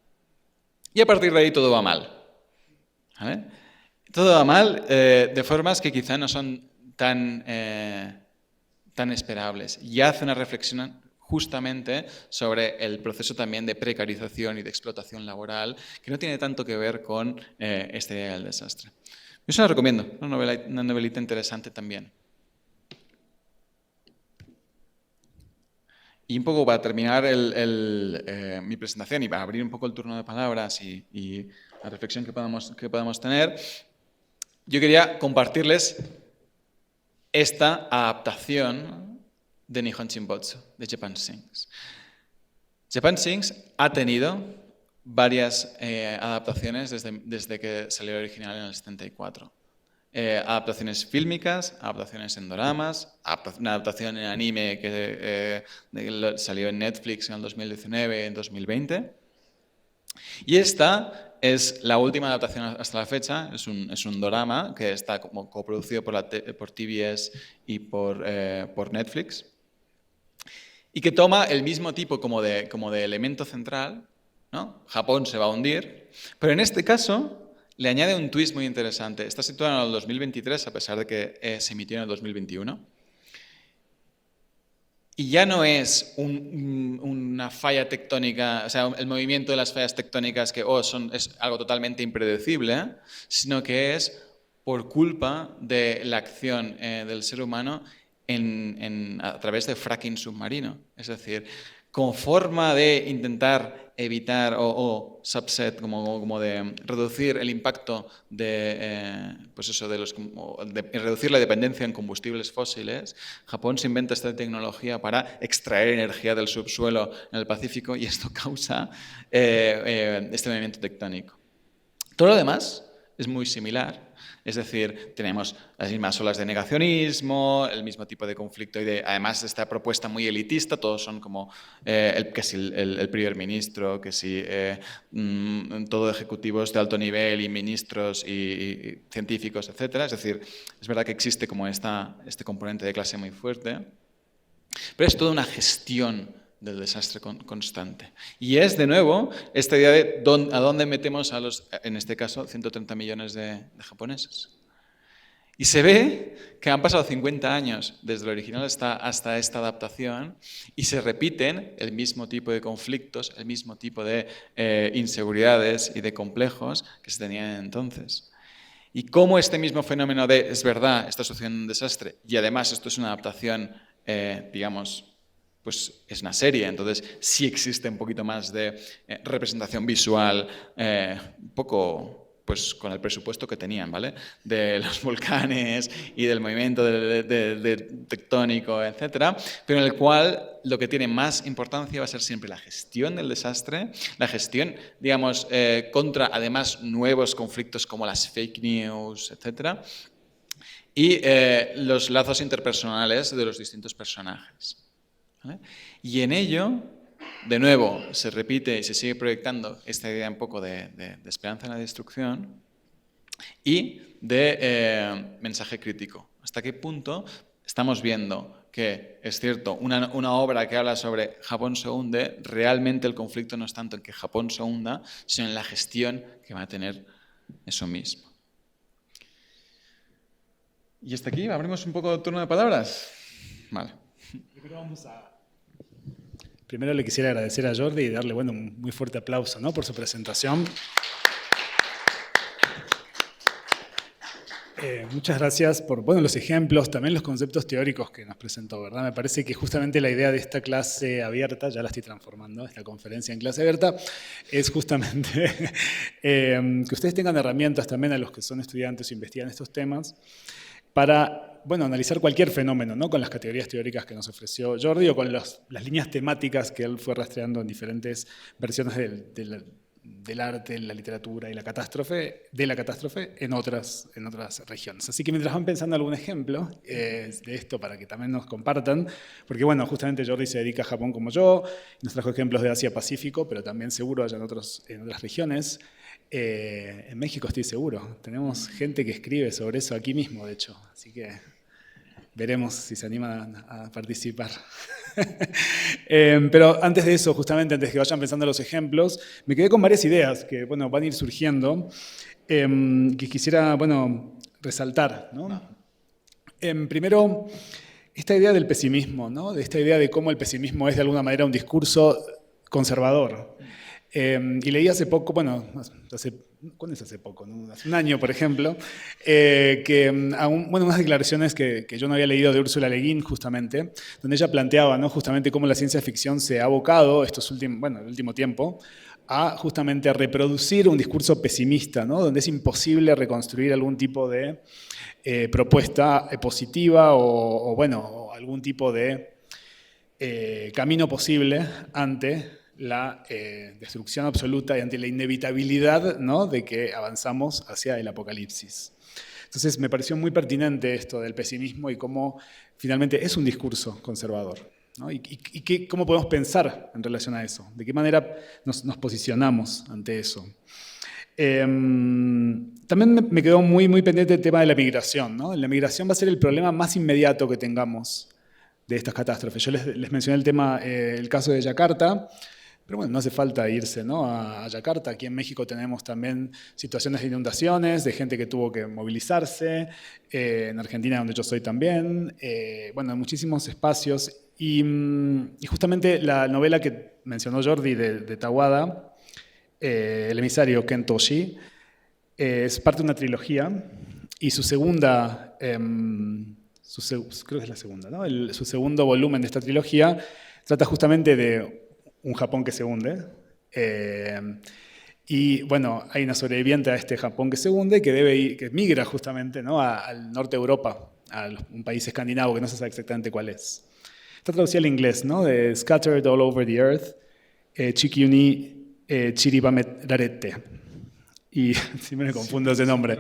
Y a partir de ahí todo va mal. ¿Vale? Todo va mal de formas que quizá no son tan esperables, y hace una reflexión justamente sobre el proceso también de precarización y de explotación laboral, que no tiene tanto que ver con esta idea del desastre. Yo se la recomiendo, una novelita interesante también. Y un poco para terminar mi presentación y para abrir un poco el turno de palabras y la reflexión que podamos tener, yo quería compartirles esta adaptación de Nihon Shinbotsu, de Japan Sings. Japan Sings ha tenido varias adaptaciones desde que salió el original en el 74. Adaptaciones fílmicas, adaptaciones en doramas, una adaptación en anime que salió en Netflix en el 2019 y en 2020. Y esta es la última adaptación hasta la fecha, es un dorama que está como coproducido por TBS y por Netflix, y que toma el mismo tipo como de elemento central, ¿no? Japón se va a hundir, pero en este caso le añade un twist muy interesante. Está situado en el 2023, a pesar de que se emitió en el 2021. Y ya no es una falla tectónica, o sea, el movimiento de las fallas tectónicas que es algo totalmente impredecible, sino que es por culpa de la acción del ser humano a través de fracking submarino. Es decir, como forma de intentar evitar o subset, como de reducir el impacto pues eso, de reducir la dependencia en combustibles fósiles, Japón se inventa esta tecnología para extraer energía del subsuelo en el Pacífico y esto causa este movimiento tectónico. Todo lo demás es muy similar. Es decir, tenemos las mismas olas de negacionismo, el mismo tipo de conflicto y además de esta propuesta muy elitista, todos son como que si el primer ministro, que si todo ejecutivos de alto nivel y ministros y científicos, etc. Es decir, es verdad que existe como este componente de clase muy fuerte, pero es toda una gestión del desastre constante. Y es, de nuevo, esta idea de a dónde metemos a los, en este caso, 130 millones de japoneses. Y se ve que han pasado 50 años desde el original hasta esta adaptación y se repiten el mismo tipo de conflictos, el mismo tipo de inseguridades y de complejos que se tenían entonces. Y cómo este mismo fenómeno de, es verdad, está sucediendo un desastre y además esto es una adaptación, digamos, pues es una serie, entonces sí existe un poquito más de representación visual, un poco pues con el presupuesto que tenían, ¿vale? De los volcanes y del movimiento tectónico, etcétera, pero en el cual lo que tiene más importancia va a ser siempre la gestión del desastre, la gestión, digamos, contra además nuevos conflictos como las fake news, etcétera, y los lazos interpersonales de los distintos personajes. ¿Vale? Y en ello, de nuevo, se repite y se sigue proyectando esta idea un poco de esperanza en la destrucción y de mensaje crítico. ¿Hasta qué punto estamos viendo que, es cierto, una obra que habla sobre Japón se hunde, realmente el conflicto no es tanto en que Japón se hunda, sino en la gestión que va a tener eso mismo? Y hasta aquí, abrimos un poco el turno de palabras. Vale. Primero le quisiera agradecer a Jordi y darle un muy fuerte aplauso, ¿no?, por su presentación. Muchas gracias por los ejemplos, también los conceptos teóricos que nos presentó, ¿verdad? Me parece que justamente la idea de esta clase abierta, ya la estoy transformando, esta conferencia en clase abierta, es justamente que ustedes tengan herramientas también a los que son estudiantes o investigan estos temas para analizar cualquier fenómeno, ¿no?, con las categorías teóricas que nos ofreció Jordi o con las líneas temáticas que él fue rastreando en diferentes versiones del arte, la literatura y la catástrofe en otras regiones. Así que mientras van pensando algún ejemplo de esto para que también nos compartan, porque justamente Jordi se dedica a Japón como yo, nos trajo ejemplos de Asia-Pacífico, pero también seguro allá en otras regiones. En México estoy seguro, tenemos gente que escribe sobre eso aquí mismo, de hecho, así que veremos si se animan a participar. Pero antes de eso, justamente antes que vayan pensando los ejemplos, me quedé con varias ideas que van a ir surgiendo, que quisiera resaltar, ¿no? Primero, esta idea del pesimismo, ¿no?, de esta idea de cómo el pesimismo es de alguna manera un discurso conservador. Y leí hace poco, ¿cuándo es hace poco? ¿No? Hace un año, por ejemplo, unas declaraciones que yo no había leído de Ursula Le Guin, justamente, donde ella planteaba, ¿no?, justamente cómo la ciencia ficción se ha abocado el último tiempo a justamente a reproducir un discurso pesimista, ¿no?, donde es imposible reconstruir algún tipo de propuesta positiva o algún tipo de camino posible ante la destrucción absoluta y ante la inevitabilidad, ¿no?, de que avanzamos hacia el apocalipsis. Entonces me pareció muy pertinente esto del pesimismo y cómo finalmente es un discurso conservador, ¿no? Y cómo podemos pensar en relación a eso, de qué manera nos posicionamos ante eso. También me quedó muy pendiente el tema de la migración, ¿no? La migración va a ser el problema más inmediato que tengamos de estas catástrofes. Yo les mencioné el caso de Yakarta, pero no hace falta irse, ¿no?, a Yakarta. Aquí en México tenemos también situaciones de inundaciones, de gente que tuvo que movilizarse, en Argentina, donde yo soy también, en muchísimos espacios. Y justamente la novela que mencionó Jordi de Tawada, El emisario Ken Toshi, es parte de una trilogía y su segunda, creo que es la segunda, ¿no?, su segundo volumen de esta trilogía trata justamente de un Japón que se hunde. Y bueno, hay una sobreviviente a este Japón que se hunde que migra justamente, ¿no?, al norte de Europa, a un país escandinavo que no se sabe exactamente cuál es. Está traducido al inglés, ¿no? De Scattered All Over the Earth, Chikyuni Chiribamet Rarete. Y siempre me confundo ese nombre.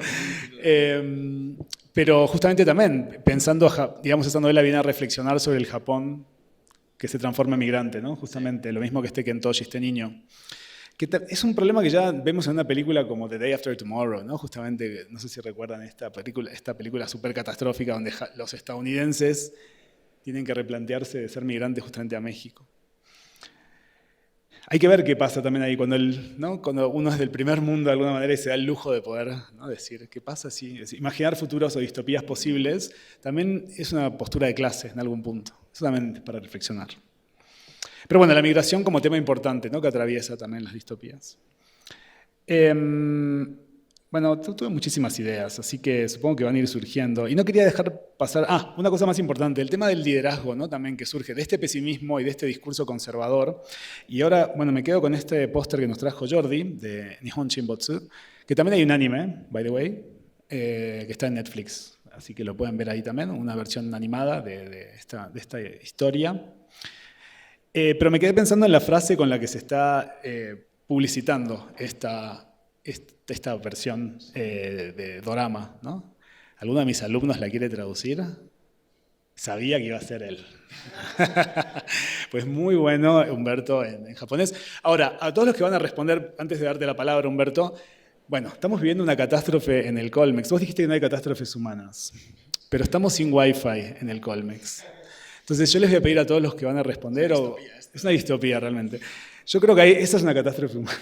Pero justamente también, pensando, digamos, esta novela viene a reflexionar sobre el Japón que se transforma en migrante, ¿no? Justamente, lo mismo que este Kentoshi, este niño. Que es un problema que ya vemos en una película como The Day After Tomorrow, ¿no? Justamente, no sé si recuerdan esta película súper catastrófica donde los estadounidenses tienen que replantearse de ser migrantes justamente a México. Hay que ver qué pasa también ahí cuando uno es del primer mundo de alguna manera y se da el lujo de poder, ¿no?, decir qué pasa si imaginar futuros o distopías posibles también es una postura de clase en algún punto. Eso también es para reflexionar. Pero bueno, la migración como tema importante, ¿no?, que atraviesa también las distopías. Bueno, tuve muchísimas ideas, así que supongo que van a ir surgiendo. Y no quería dejar pasar... una cosa más importante, el tema del liderazgo, ¿no?, también que surge de este pesimismo y de este discurso conservador. Y ahora, bueno, me quedo con este póster que nos trajo Jordi, de Nihon Shinbotsu, que también hay un anime, by the way, que está en Netflix. Así que lo pueden ver ahí también, una versión animada de esta historia. Pero me quedé pensando en la frase con la que se está publicitando esta versión de dorama, ¿no? ¿Alguno de mis alumnos la quiere traducir? Sabía que iba a ser él. Pues muy bueno, Humberto, en japonés. Ahora, a todos los que van a responder, antes de darte la palabra, Humberto, bueno, estamos viviendo una catástrofe en el Colmex. Vos dijiste que no hay catástrofes humanas, pero estamos sin Wi-Fi en el Colmex. Entonces yo les voy a pedir a todos los que van a responder, es una distopía realmente. Yo creo que esa es una catástrofe humana.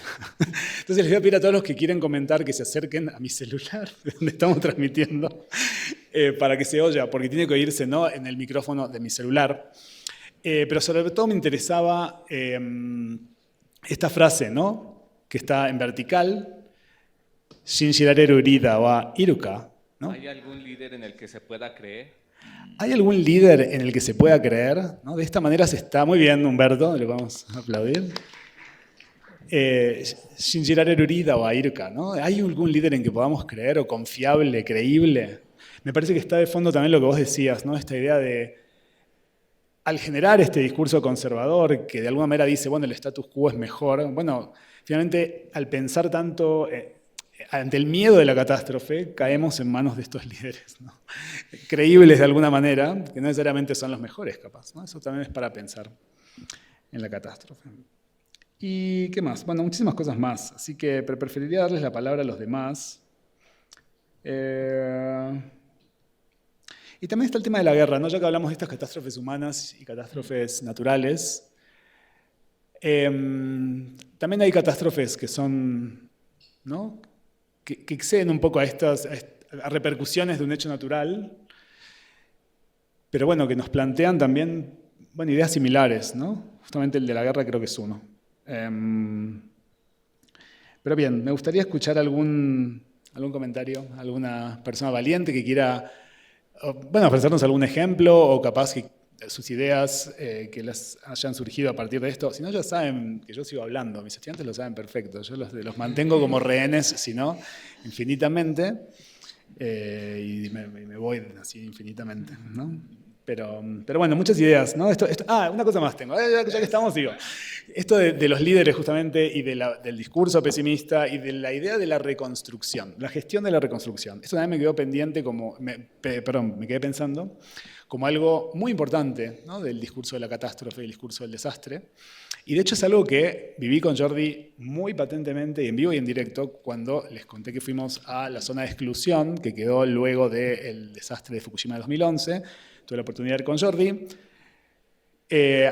Entonces les voy a pedir a todos los que quieren comentar que se acerquen a mi celular, de donde estamos transmitiendo, para que se oya, porque tiene que oírse, ¿no?, en el micrófono de mi celular. Pero sobre todo me interesaba esta frase, ¿no?, que está en vertical, Shinshirareru Rida wa Iruka, ¿no? ¿Hay algún líder en el que se pueda creer? ¿Hay algún líder en el que se pueda creer? ¿No? De esta manera se está... Muy bien, Humberto, le vamos a aplaudir. Shinjirareru Rida o Iruka, ¿no? ¿Hay algún líder en que podamos creer o confiable, creíble? Me parece que está de fondo también lo que vos decías, ¿no? Esta idea de, al generar este discurso conservador que de alguna manera dice, bueno, el status quo es mejor, bueno, finalmente al pensar tanto... ante el miedo de la catástrofe, caemos en manos de estos líderes, ¿no?, creíbles de alguna manera, que no necesariamente son los mejores, capaz, ¿no? Eso también es para pensar en la catástrofe. ¿Y qué más? Bueno, muchísimas cosas más, así que preferiría darles la palabra a los demás. Y también está el tema de la guerra, ¿no? Ya que hablamos de estas catástrofes humanas y catástrofes naturales, también hay catástrofes que son, ¿no?, que exceden un poco a repercusiones de un hecho natural, pero bueno, que nos plantean también, bueno, ideas similares, ¿no? Justamente el de la guerra creo que es uno. Pero bien, me gustaría escuchar algún comentario, alguna persona valiente que quiera, bueno, ofrecernos algún ejemplo o capaz que sus ideas que les hayan surgido a partir de esto. Si no, ya saben que yo sigo hablando, mis estudiantes lo saben perfecto, yo los mantengo como rehenes, si no, infinitamente, y me voy así infinitamente, ¿no? Pero bueno, muchas ideas, ¿no? Una cosa más tengo, ya que estamos, digo, esto de los líderes justamente y del discurso pesimista y de la idea de la reconstrucción, la gestión de la reconstrucción. Esto también me quedó pendiente me quedé pensando como algo muy importante, ¿no?, del discurso de la catástrofe y el discurso del desastre. Y de hecho es algo que viví con Jordi muy patentemente y en vivo y en directo cuando les conté que fuimos a la zona de exclusión que quedó luego del desastre de Fukushima de 2011. Tuve la oportunidad de ir con Jordi.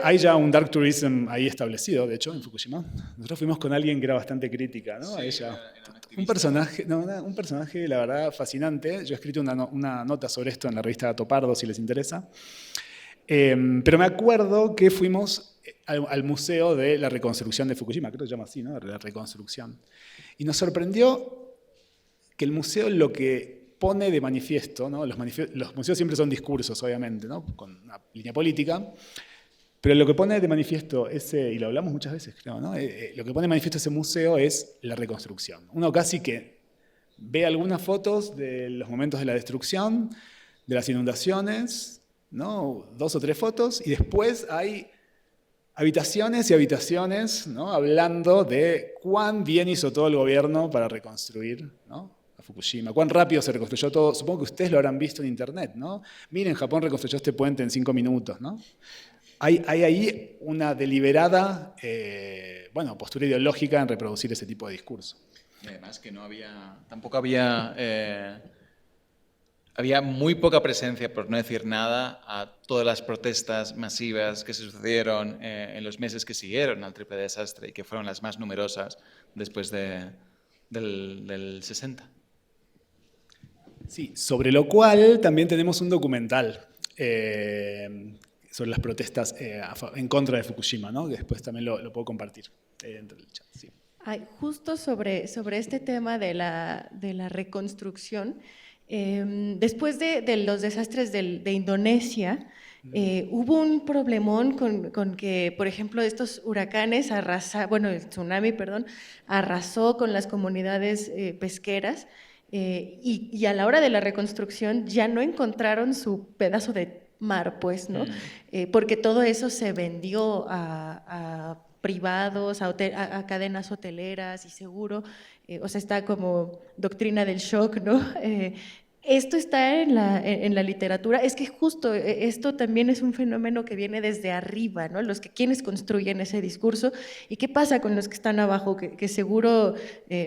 Hay ya un dark tourism ahí establecido, de hecho, en Fukushima. Nosotros fuimos con alguien que era bastante crítica, ¿no?, a ella. Un personaje, la verdad, fascinante. Yo he escrito una nota sobre esto en la revista Gato Pardo, si les interesa. Pero me acuerdo que fuimos al Museo de la Reconstrucción de Fukushima, creo que se llama así, ¿no?, la reconstrucción. Y nos sorprendió que el museo lo que pone de manifiesto, ¿no?, los museos siempre son discursos, obviamente, ¿no?, con una línea política, Pero lo que pone de manifiesto y lo hablamos muchas veces, creo, ¿no? Lo que pone de manifiesto ese museo es la reconstrucción. Uno casi que ve algunas fotos de los momentos de la destrucción, de las inundaciones, ¿no? 2 o 3 fotos, y después hay habitaciones y habitaciones, ¿no? Hablando de cuán bien hizo todo el gobierno para reconstruir, ¿no? A Fukushima, cuán rápido se reconstruyó todo. Supongo que ustedes lo habrán visto en internet, ¿no? Miren, Japón reconstruyó este puente en 5 minutos, ¿no? Hay ahí una deliberada postura ideológica en reproducir ese tipo de discurso. Y además que tampoco había muy poca presencia, por no decir nada, a todas las protestas masivas que se sucedieron en los meses que siguieron al triple desastre y que fueron las más numerosas después del 60. Sí, sobre lo cual también tenemos un documental sobre las protestas en contra de Fukushima, ¿no? Que después también lo puedo compartir dentro del chat. Sí. Ay, justo sobre este tema de la reconstrucción, después de los desastres de Indonesia, hubo un problemón con que, por ejemplo, estos huracanes el tsunami, perdón, arrasó con las comunidades pesqueras y a la hora de la reconstrucción ya no encontraron su pedazo de mar, pues, ¿no? Porque todo eso se vendió a privados, a cadenas hoteleras y seguro, o sea, está como doctrina del shock, ¿no? Esto está en la literatura. Es que justo esto también es un fenómeno que viene desde arriba, ¿no? Quienes construyen ese discurso. ¿Y qué pasa con los que están abajo? Que seguro,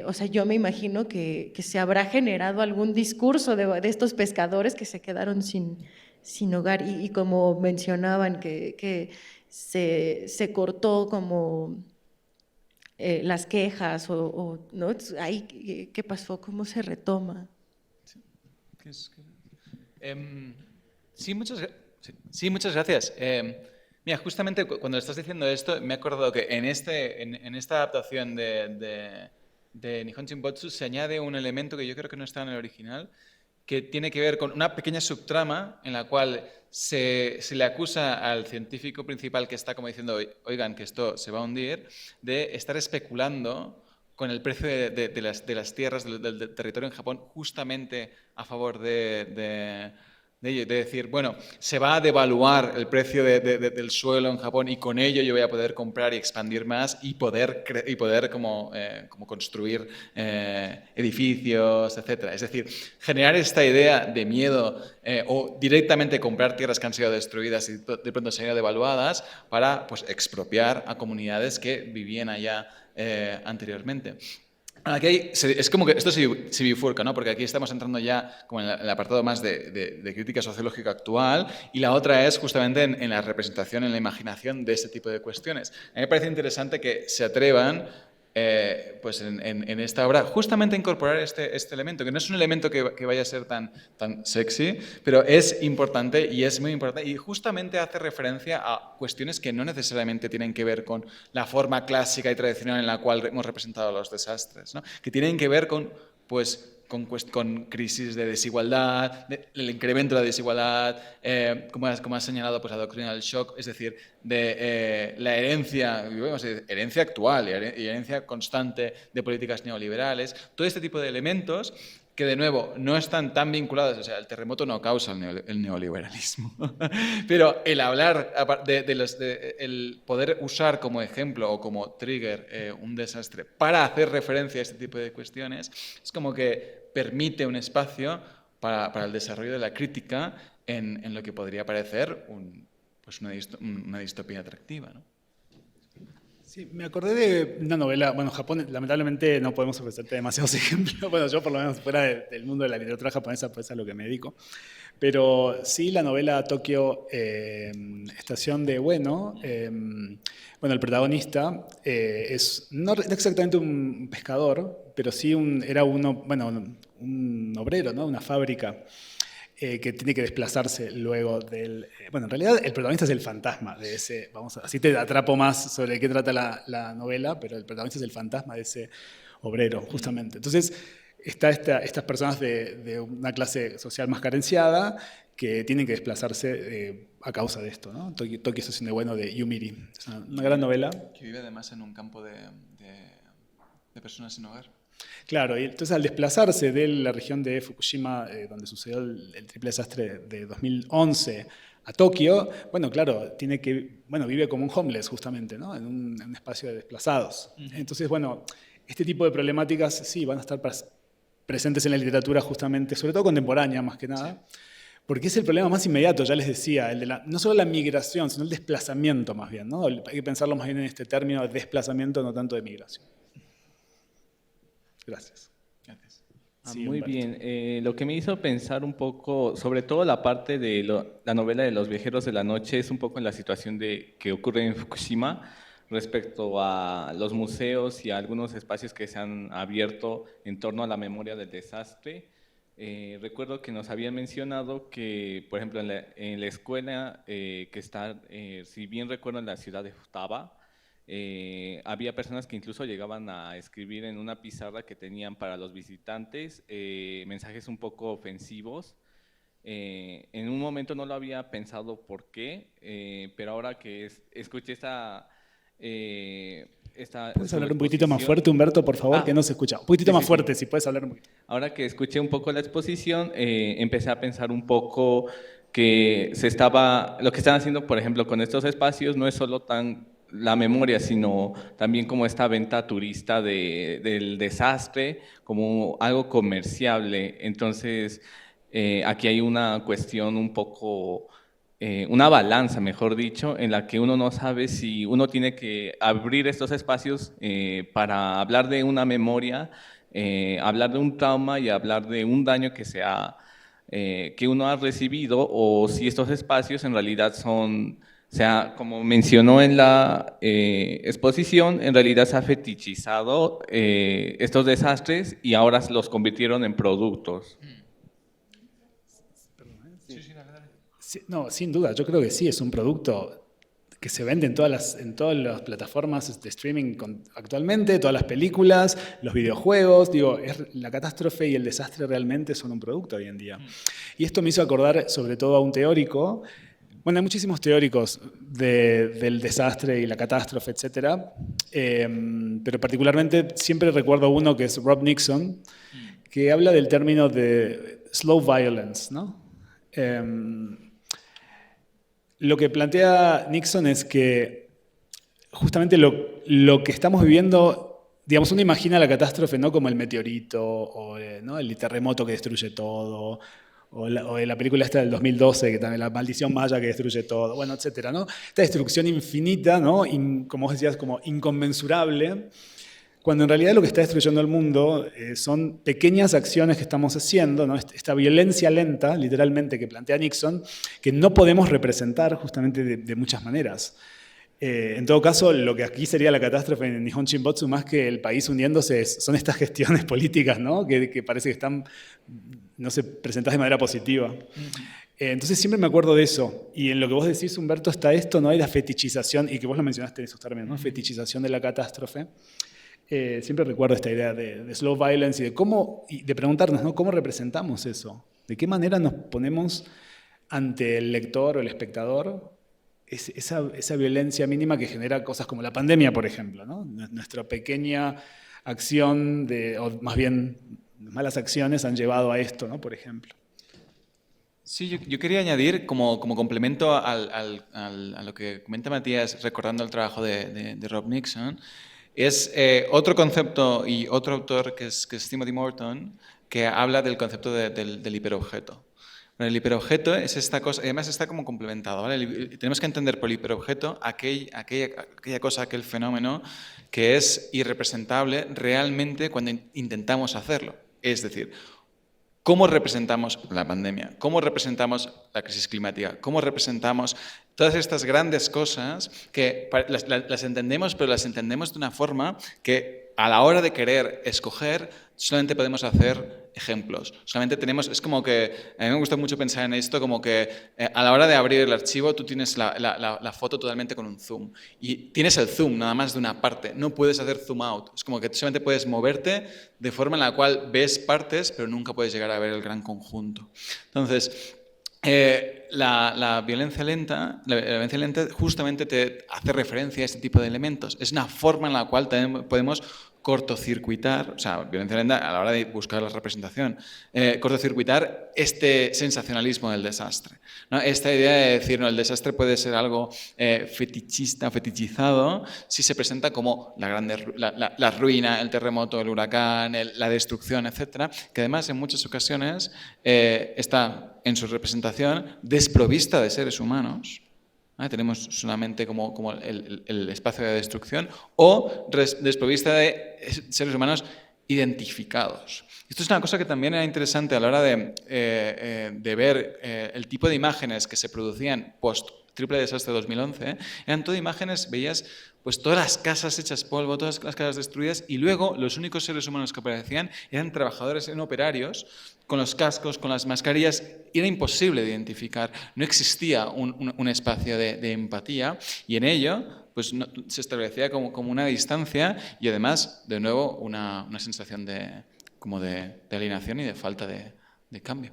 o sea, yo me imagino que se habrá generado algún discurso de estos pescadores que se quedaron sin hogar y como mencionaban que se cortó como las quejas ¿no? Ahí, ¿qué pasó? ¿Cómo se retoma? Sí, muchas gracias. Mira, justamente cuando estás diciendo esto, me he acordado que en esta adaptación de Nihon Shinbotsu se añade un elemento que yo creo que no está en el original, que tiene que ver con una pequeña subtrama en la cual se le acusa al científico principal que está como diciendo, oigan, que esto se va a hundir, de estar especulando con el precio de las tierras del territorio en Japón justamente a favor de ello, de decir, bueno, se va a devaluar el precio del suelo en Japón y con ello yo voy a poder comprar y expandir más y poder como construir edificios, etc. Es decir, generar esta idea de miedo o directamente comprar tierras que han sido destruidas y de pronto se han ido devaluadas para pues, expropiar a comunidades que vivían allá anteriormente. Aquí es como que esto se bifurca, ¿no? Porque aquí estamos entrando ya como en el apartado más de crítica sociológica actual y la otra es justamente en la representación, en la imaginación de este tipo de cuestiones. A mí me parece interesante que se atrevan pues en esta obra justamente a incorporar este elemento, que no es un elemento que vaya a ser tan sexy, pero es importante y es muy importante y justamente hace referencia a cuestiones que no necesariamente tienen que ver con la forma clásica y tradicional en la cual hemos representado los desastres, ¿no? Que tienen que ver con crisis de desigualdad, el incremento de la desigualdad, como has señalado, pues la doctrina del shock, es decir, de la herencia actual y herencia constante de políticas neoliberales, todo este tipo de elementos que de nuevo no están tan vinculados, o sea, el terremoto no causa el neoliberalismo, pero el hablar, el poder usar como ejemplo o como trigger un desastre para hacer referencia a este tipo de cuestiones, es como que permite un espacio para el desarrollo de la crítica en lo que podría parecer una distopía atractiva, ¿no? Sí, me acordé de una novela, bueno, Japón, lamentablemente no podemos ofrecerte demasiados ejemplos, bueno, yo por lo menos fuera del mundo de la literatura japonesa, pues es a lo que me dedico, pero sí la novela Tokio, Estación de Ueno, bueno, el protagonista es no exactamente un pescador, pero sí era un obrero, ¿no? Una fábrica. Que tiene que desplazarse luego del... bueno, en realidad el protagonista es el fantasma de ese... así te atrapo más sobre qué trata la novela, pero el protagonista es el fantasma de ese obrero, justamente. Entonces, estas personas de una clase social más carenciada que tienen que desplazarse a causa de esto, ¿no? Tokio Estación de Bueno de Yumiri. Es una gran novela. Que vive además en un campo de personas sin hogar. Claro, y entonces al desplazarse de la región de Fukushima, donde sucedió el triple desastre de 2011, a Tokio, bueno, claro, vive como un homeless justamente, ¿no? En un espacio de desplazados. Entonces, bueno, este tipo de problemáticas sí van a estar presentes en la literatura justamente, sobre todo contemporánea más que nada, porque es el problema más inmediato, ya les decía, no solo la migración, sino el desplazamiento más bien, ¿no? Hay que pensarlo más bien en este término de desplazamiento, no tanto de migración. Gracias. Gracias. Sí, Muy Humberto. bien. Lo que me hizo pensar un poco, sobre todo la parte de la novela de Los Viajeros de la Noche, es un poco en la situación que ocurre en Fukushima respecto a los museos y a algunos espacios que se han abierto en torno a la memoria del desastre. Recuerdo que nos habían mencionado que, por ejemplo, en la escuela que está, si bien recuerdo, en la ciudad de Futaba, había personas que incluso llegaban a escribir en una pizarra que tenían para los visitantes mensajes un poco ofensivos. En un momento no lo había pensado por qué, pero ahora que escuché esta ¿Puedes hablar un poquitito más exposición. fuerte, Humberto, por favor? Que no se escucha. Un poquitito Sí, más sí, fuerte, sí. si puedes hablar un poquito. Ahora que escuché un poco la exposición, empecé a pensar un poco que lo que están haciendo, por ejemplo, con estos espacios no es solo la memoria, sino también como esta venta turista del desastre, como algo comerciable. Entonces, aquí hay una cuestión un poco, una balanza, mejor dicho, en la que uno no sabe si uno tiene que abrir estos espacios para hablar de una memoria, hablar de un trauma y hablar de un daño que uno ha recibido, o si estos espacios en realidad son, o sea, como mencionó en la exposición, en realidad se ha fetichizado estos desastres y ahora los convirtieron en productos. Sí, no, sin duda, yo creo que sí, es un producto que se vende en todas las plataformas de streaming actualmente, todas las películas, los videojuegos. Digo, la catástrofe y el desastre realmente son un producto hoy en día. Y esto me hizo acordar sobre todo a un teórico. Bueno, hay muchísimos teóricos del desastre y la catástrofe, etcétera, pero particularmente siempre recuerdo uno que es Rob Nixon, que habla del término de slow violence, ¿no? Lo que plantea Nixon es que justamente lo que estamos viviendo, digamos, uno imagina la catástrofe no como el meteorito o ¿no? el terremoto que destruye todo, o la película esta del 2012, que también la maldición maya que destruye todo, bueno, etcétera, ¿no? Esta destrucción infinita, ¿no? Como vos decías, como inconmensurable, cuando en realidad lo que está destruyendo el mundo son pequeñas acciones que estamos haciendo, ¿no? Esta violencia lenta, literalmente, que plantea Nixon, que no podemos representar justamente de muchas maneras. En todo caso, lo que aquí sería la catástrofe en Nihon Shinbotsu, más que el país hundiéndose, son estas gestiones políticas, ¿no? que parece que están, no sé, presentadas de manera positiva. Entonces siempre me acuerdo de eso. Y en lo que vos decís, Humberto, está esto, ¿no? Hay la fetichización, y que vos lo mencionaste en esos términos, ¿no? Fetichización de la catástrofe. Siempre recuerdo esta idea de slow violence y de preguntarnos, ¿no? ¿Cómo representamos eso? ¿De qué manera nos ponemos ante el lector o el espectador esa violencia mínima que genera cosas como la pandemia, por ejemplo, ¿no? Nuestra pequeña acción, o más bien malas acciones han llevado a esto, ¿no? Por ejemplo. Sí, yo quería añadir como complemento a lo que comenta Matías, recordando el trabajo de Rob Nixon, es otro concepto y otro autor que es Timothy Morton, que habla del concepto del hiperobjeto. Bueno, el hiperobjeto es esta cosa, además está como complementado, ¿vale? Tenemos que entender por hiperobjeto aquella cosa, aquel fenómeno que es irrepresentable realmente cuando intentamos hacerlo. Es decir, ¿cómo representamos la pandemia? ¿Cómo representamos la crisis climática? ¿Cómo representamos todas estas grandes cosas que las entendemos, pero las entendemos de una forma que a la hora de querer escoger solamente podemos hacer ejemplos? Solamente es como que, a mí me gusta mucho pensar en esto, como que a la hora de abrir el archivo tú tienes la foto totalmente con un zoom. Y tienes el zoom nada más de una parte, no puedes hacer zoom out. Es como que solamente puedes moverte de forma en la cual ves partes, pero nunca puedes llegar a ver el gran conjunto. Entonces, la violencia lenta justamente te hace referencia a este tipo de elementos. Es una forma en la cual también podemos cortocircuitar, o sea, violencia lenta a la hora de buscar la representación, cortocircuitar este sensacionalismo del desastre, ¿no? Esta idea de decir, no, el desastre puede ser algo fetichista, fetichizado, si se presenta como la ruina, el terremoto, el huracán, la destrucción, etcétera, que además en muchas ocasiones está en su representación desprovista de seres humanos. Tenemos solamente como el espacio de destrucción o desprovista de seres humanos identificados. Esto es una cosa que también era interesante a la hora de ver el tipo de imágenes que se producían post triple desastre de 2011. Eran todo imágenes, veías pues todas las casas hechas polvo, todas las casas destruidas, y luego los únicos seres humanos que aparecían eran trabajadores en operarios con los cascos, con las mascarillas. Era imposible de identificar, no existía un espacio de empatía, y en ello pues, se establecía como una distancia y además, de nuevo, una sensación de alienación y de falta de cambio.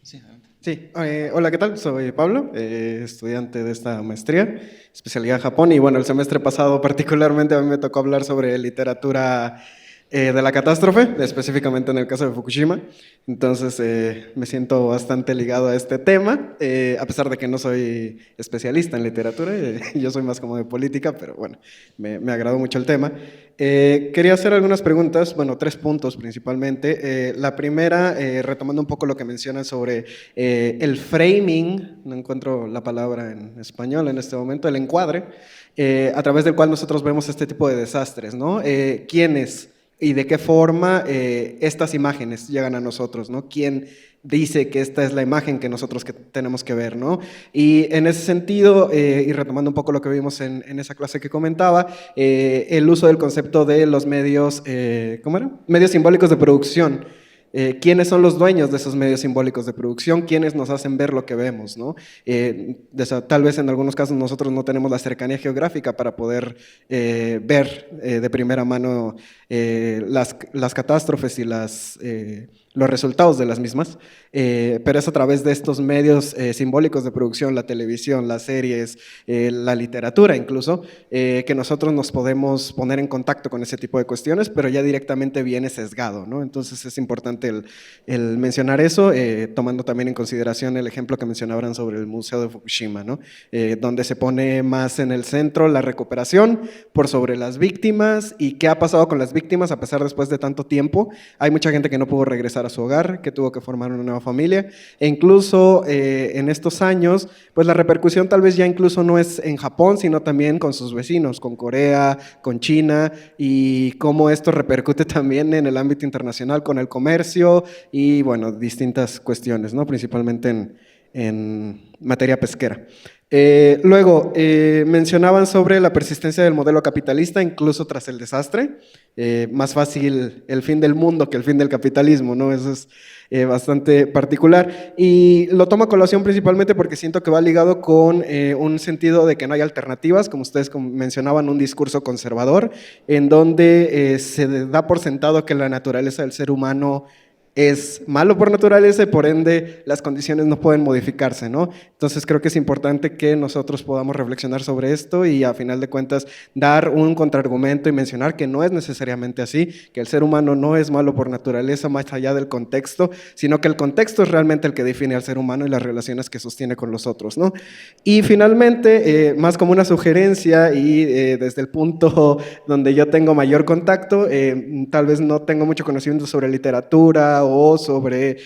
Sí, adelante. Sí, hola, ¿qué tal? Soy Pablo, estudiante de esta maestría, especialidad en Japón, y bueno, el semestre pasado particularmente a mí me tocó hablar sobre literatura de la catástrofe, específicamente en el caso de Fukushima. Entonces me siento bastante ligado a este tema, a pesar de que no soy especialista en literatura, yo soy más como de política, pero bueno, me agradó mucho el tema. Quería hacer algunas preguntas, bueno, 3 puntos principalmente. La primera, retomando un poco lo que mencionan sobre el framing, no encuentro la palabra en español en este momento, el encuadre, a través del cual nosotros vemos este tipo de desastres, ¿no? ¿Quiénes y de qué forma estas imágenes llegan a nosotros, ¿no? ¿Quién dice que esta es la imagen que nosotros tenemos que ver, ¿no? Y en ese sentido, y retomando un poco lo que vimos en esa clase que comentaba, el uso del concepto de los medios, ¿cómo era? Medios simbólicos de producción. ¿Quiénes son los dueños de esos medios simbólicos de producción? ¿Quiénes nos hacen ver lo que vemos, ¿no? Tal vez en algunos casos nosotros no tenemos la cercanía geográfica para poder ver de primera mano las catástrofes y los resultados de las mismas, pero es a través de estos medios simbólicos de producción, la televisión, las series, la literatura incluso, que nosotros nos podemos poner en contacto con ese tipo de cuestiones, pero ya directamente viene sesgado, ¿no? Entonces es importante el mencionar eso, tomando también en consideración el ejemplo que mencionaban sobre el Museo de Fukushima, ¿no? Donde se pone más en el centro la recuperación por sobre las víctimas y qué ha pasado con las víctimas a pesar después de tanto tiempo. Hay mucha gente que no pudo regresar a su hogar, que tuvo que formar una nueva familia, e incluso en estos años, pues la repercusión tal vez ya incluso no es en Japón, sino también con sus vecinos, con Corea, con China, y cómo esto repercute también en el ámbito internacional con el comercio y, bueno, distintas cuestiones, ¿no? Principalmente en materia pesquera. Luego, mencionaban sobre la persistencia del modelo capitalista incluso tras el desastre. Más fácil el fin del mundo que el fin del capitalismo, ¿no? Eso es bastante particular. Y lo tomo a colación principalmente porque siento que va ligado con un sentido de que no hay alternativas, como ustedes mencionaban, un discurso conservador, en donde se da por sentado que la naturaleza del ser humano es malo por naturaleza y por ende las condiciones no pueden modificarse, ¿no? Entonces creo que es importante que nosotros podamos reflexionar sobre esto y a final de cuentas dar un contraargumento y mencionar que no es necesariamente así, que el ser humano no es malo por naturaleza más allá del contexto, sino que el contexto es realmente el que define al ser humano y las relaciones que sostiene con los otros, ¿no? Y finalmente, más como una sugerencia y desde el punto donde yo tengo mayor contacto, tal vez no tengo mucho conocimiento sobre literatura o sobre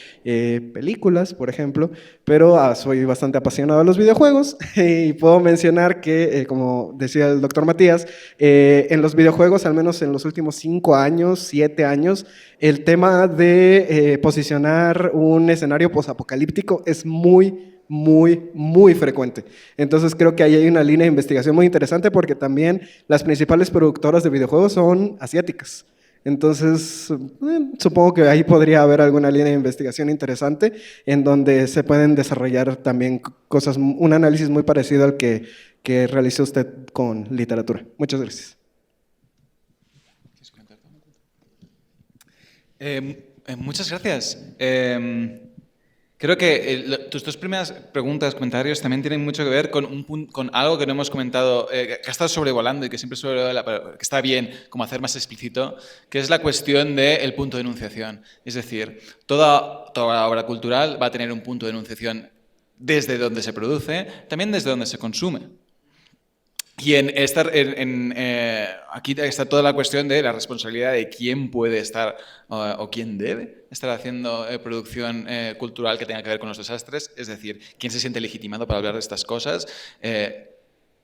películas, por ejemplo, pero soy bastante apasionado de los videojuegos y puedo mencionar que, como decía el doctor Matías, en los videojuegos, al menos en los últimos 5 años, 7 años, el tema de posicionar un escenario posapocalíptico es muy frecuente. Entonces creo que ahí hay una línea de investigación muy interesante porque también las principales productoras de videojuegos son asiáticas. Entonces, supongo que ahí podría haber alguna línea de investigación interesante en donde se pueden desarrollar también cosas, un análisis muy parecido al que realizó usted con literatura. Muchas gracias. Muchas gracias. ¿Qué Creo que tus dos primeras preguntas, comentarios, también tienen mucho que ver con algo que no hemos comentado, que ha estado sobrevolando y que siempre sobrevuela, pero que está bien como hacer más explícito, que es la cuestión del punto de enunciación. Es decir, toda obra cultural va a tener un punto de enunciación desde donde se produce, también desde donde se consume. Y aquí está toda la cuestión de la responsabilidad de quién puede estar o quién debe estar haciendo producción cultural que tenga que ver con los desastres, es decir, quién se siente legitimado para hablar de estas cosas.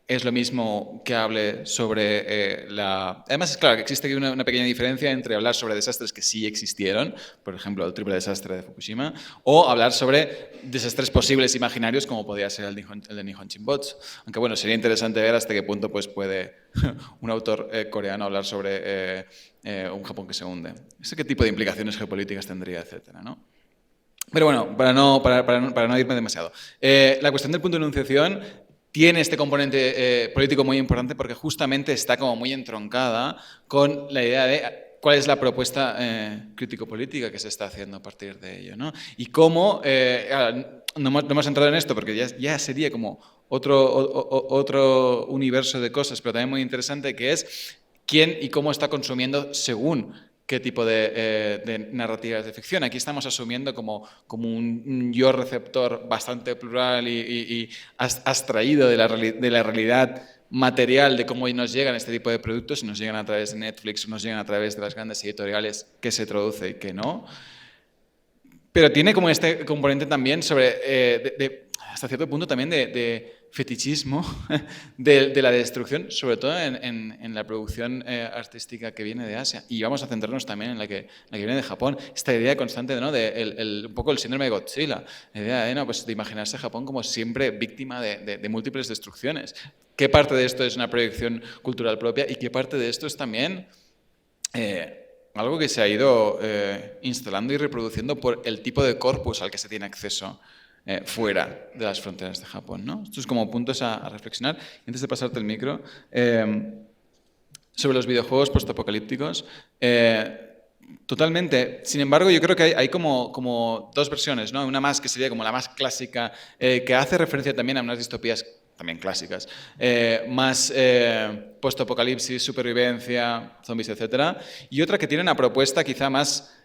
Es lo mismo que hable sobre Además, es claro que existe una pequeña diferencia entre hablar sobre desastres que sí existieron, por ejemplo, el triple desastre de Fukushima, o hablar sobre desastres posibles imaginarios, como podría ser el de Nihon Chimbots. Aunque, bueno, sería interesante ver hasta qué punto pues, puede un autor coreano hablar sobre un Japón que se hunde. ¿Qué tipo de implicaciones geopolíticas tendría, etcétera, ¿no? Pero bueno, para no irme demasiado. La cuestión del punto de enunciación tiene este componente político muy importante porque justamente está como muy entroncada con la idea de cuál es la propuesta crítico-política que se está haciendo a partir de ello, ¿no? Y cómo, no hemos entrado en esto porque ya sería como otro universo de cosas, pero también muy interesante, que es quién y cómo está consumiendo según qué tipo de narrativas de ficción. Aquí estamos asumiendo como un yo receptor bastante plural y abstraído de la realidad material de cómo nos llegan este tipo de productos, si nos llegan a través de Netflix o nos llegan a través de las grandes editoriales, qué se traduce y qué no. Pero tiene como este componente también sobre, hasta cierto punto también de fetichismo de la destrucción, sobre todo en la producción artística que viene de Asia. Y vamos a centrarnos también en la que viene de Japón. Esta idea constante, ¿no? Un poco el síndrome de Godzilla. La idea de imaginarse a Japón como siempre víctima de múltiples destrucciones. ¿Qué parte de esto es una proyección cultural propia y qué parte de esto es también algo que se ha ido instalando y reproduciendo por el tipo de corpus al que se tiene acceso fuera de las fronteras de Japón, ¿no? Estos como puntos a reflexionar. Y antes de pasarte el micro, sobre los videojuegos postapocalípticos, totalmente. Sin embargo, yo creo que hay como dos versiones, ¿no? Una más que sería como la más clásica, que hace referencia también a unas distopías también clásicas, más postapocalipsis, supervivencia, zombies, etc. Y otra que tiene una propuesta quizá más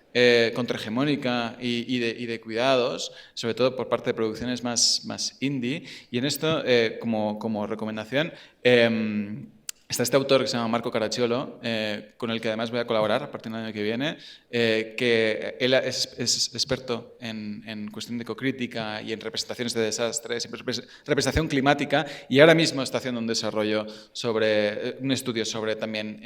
contrahegemónica y de cuidados, sobre todo por parte de producciones más indie. Y en esto, como recomendación, está este autor que se llama Marco Caracciolo, con el que además voy a colaborar a partir del año que viene, que él es experto en cuestión de ecocrítica y en representaciones de desastres, representación climática, y ahora mismo está haciendo un desarrollo un estudio sobre también